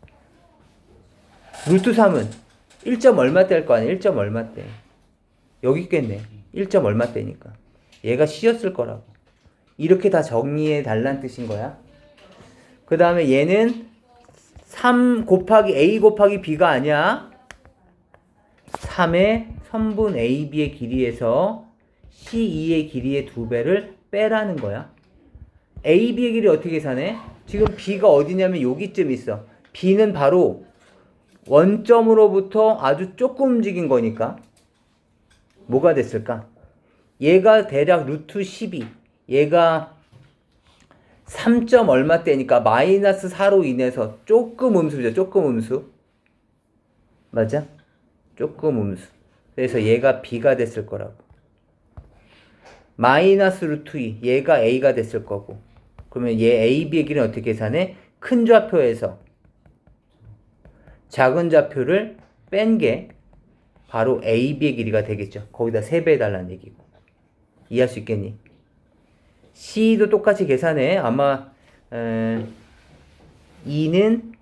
루트 3은 1. 얼마대 할 거 아니야. 1. 얼마대. 여기 있겠네. 1. 얼마대니까. 얘가 C였을 거라고. 이렇게 다 정리해 달란 뜻인 거야. 그 다음에 얘는 3 곱하기 A 곱하기 B가 아니야. 3의 선분 AB의 길이에서 C2의 길이의 2배를 빼라는 거야. AB의 길이 어떻게 계산해? 지금 B가 어디냐면 여기쯤 있어. B는 바로 원점으로부터 아주 조금 움직인 거니까 뭐가 됐을까? 얘가 대략 루트 12, 얘가 3점 얼마 대니까 마이너스 4로 인해서 조금 음수죠. 조금 음수. 맞아? 조금 음수. 그래서 얘가 B가 됐을 거라고. 마이너스 루트 2, 얘가 A가 됐을 거고. 그러면 얘 AB의 길이는 어떻게 계산해? 큰 좌표에서 작은 좌표를 뺀 게 바로 AB의 길이가 되겠죠. 거기다 3배 해달라는 얘기고. 이해할 수 있겠니? C도 똑같이 계산해. 아마 2는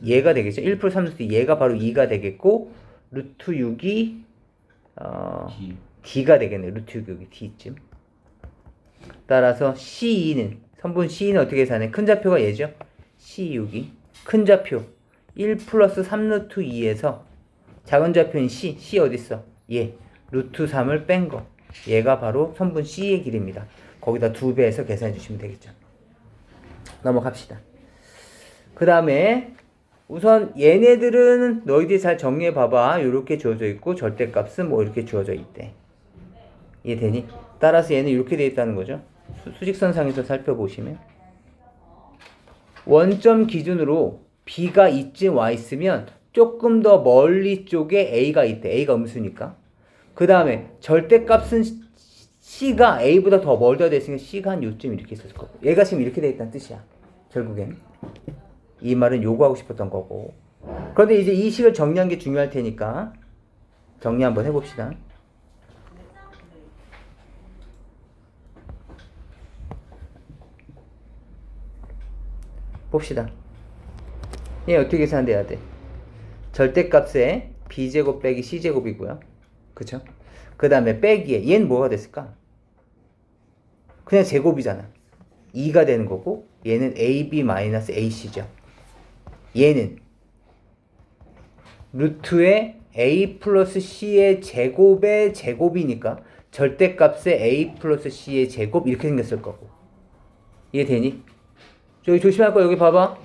얘가 되겠죠. 1 플러스 3루트 얘가 바로 2가 되겠고 루트 6이 D. D가 되겠네. 루트 6 여기 D쯤. 따라서 C2는 선분 C2는 어떻게 계산해? 큰 좌표가 얘죠. C6이 큰 좌표 1 플러스 3루트 2에서 작은 좌표인 C 어딨어? 얘 루트 3을 뺀 거. 얘가 바로 선분 C의 길이입니다. 거기다 2배해서 계산해 주시면 되겠죠. 넘어갑시다. 그 다음에 우선 얘네들은 너희들이 잘 정리해 봐봐. 이렇게 주어져 있고 절대값은 뭐 이렇게 주어져 있대. 이해되니? 따라서 얘는 이렇게 되어 있다는 거죠. 수직선상에서 살펴보시면 원점 기준으로 B가 이쯤 와 있으면 조금 더 멀리 쪽에 A가 있대. A가 음수니까. 그 다음에 절대값은 C가 A보다 더 멀다 됐으니까 C가 한 요쯤 이렇게 있었을 거고. 얘가 지금 이렇게 되어 있다는 뜻이야. 결국엔. 이 말은 요구하고 싶었던 거고. 그런데 이제 이 식을 정리한 게 중요할 테니까 정리 한번 해봅시다. 봅시다. 얘 어떻게 계산돼야 돼? 절대값에 b제곱 빼기 c제곱이고요. 그쵸? 그 다음에 빼기에 얘는 뭐가 됐을까? 그냥 제곱이잖아. 2가 되는 거고 얘는 ab-ac죠. 얘는 루트의 a 플러스 c의 제곱의 제곱이니까 절대값에 a 플러스 c의 제곱 이렇게 생겼을 거고. 이해되니? 저기 조심할 거 여기 봐봐.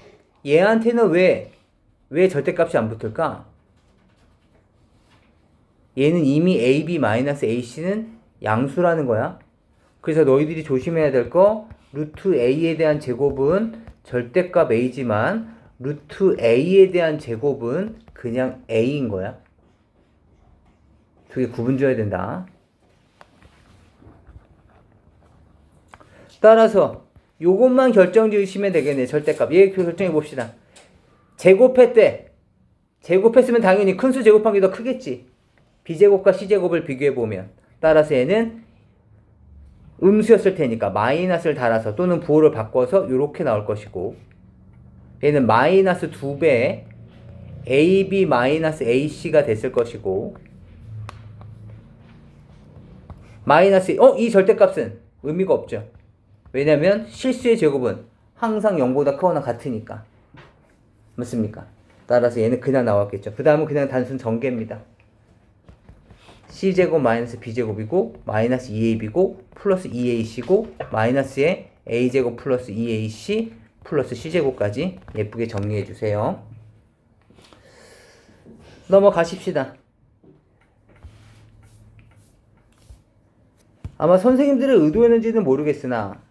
얘한테는 왜 절대값이 안 붙을까? 얘는 이미 ab-ac는 양수라는 거야. 그래서 너희들이 조심해야 될 거 루트 a에 대한 제곱은 절대값 a지만 루트 a에 대한 제곱은 그냥 a인 거야. 두 개 구분 줘야 된다. 따라서 요것만 결정 지으시면 되겠네. 절대값. 얘 결정해 봅시다. 제곱했으면 당연히 큰 수 제곱한 게 더 크겠지. b제곱과 c제곱을 비교해 보면. 따라서 얘는 음수였을 테니까 마이너스를 달아서 또는 부호를 바꿔서 이렇게 나올 것이고, 얘는 마이너스 2배의 ab-ac가 됐을 것이고, 마이너스 이 절대값은 의미가 없죠. 왜냐면 실수의 제곱은 항상 0보다 크거나 같으니까. 맞습니까? 따라서 얘는 그냥 나왔겠죠. 그 다음은 그냥 단순 전개입니다. c제곱 마이너스 b제곱이고 마이너스 2ab이고 플러스 2ac고 마이너스에 a제곱 플러스 2ac 플러스 c제곱까지 예쁘게 정리해 주세요. 넘어가십시다. 아마 선생님들의 의도였는지는 모르겠으나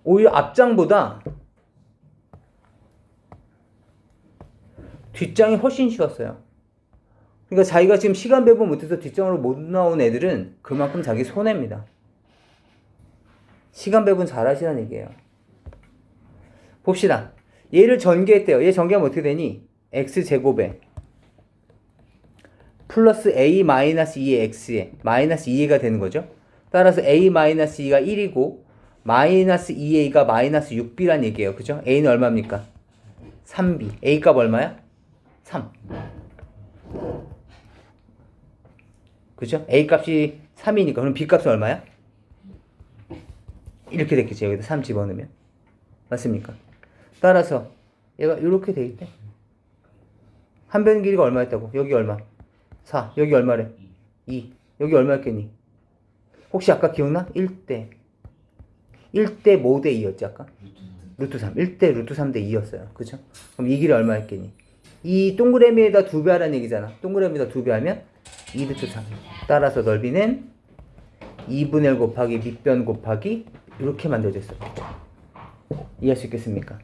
오히려 앞장보다 뒷장이 훨씬 쉬웠어요. 그러니까 자기가 지금 시간 배분 못해서 뒷장으로 못 나온 애들은 그만큼 자기 손해입니다. 시간 배분 잘 하시라는 얘기예요. 봅시다. 얘를 전개했대요. 얘 전개하면 어떻게 되니? x제곱에 플러스 a-2의 x에 마이너스 2a가 되는 거죠. 따라서 a-2가 1이고 마이너스 2a가 마이너스 6b란 얘기예요. 그죠? a는 얼마입니까? 3b. a 값 얼마야? 3. 그죠? a 값이 3이니까 그럼 b 값은 얼마야? 이렇게 됐겠지. 여기다 3 집어넣으면. 맞습니까? 따라서 얘가 이렇게 돼 있대. 한 변의 길이가 얼마였다고? 여기 얼마? 4. 여기 얼마래? 2. 여기 얼마였겠니? 혹시 아까 기억나? 1대 1대 뭐 대 2였지 아까? 루트 3. 1대 루트 3대 2였어요. 그죠? 그럼 이 길이 얼마였겠니? 이 동그라미에다 2배 하라는 얘기잖아. 동그라미에다 2배 하면 2 루트 3. 따라서 넓이는 2분의 1 곱하기 밑변 곱하기 이렇게 만들어졌어요. 이해할 수 있겠습니까?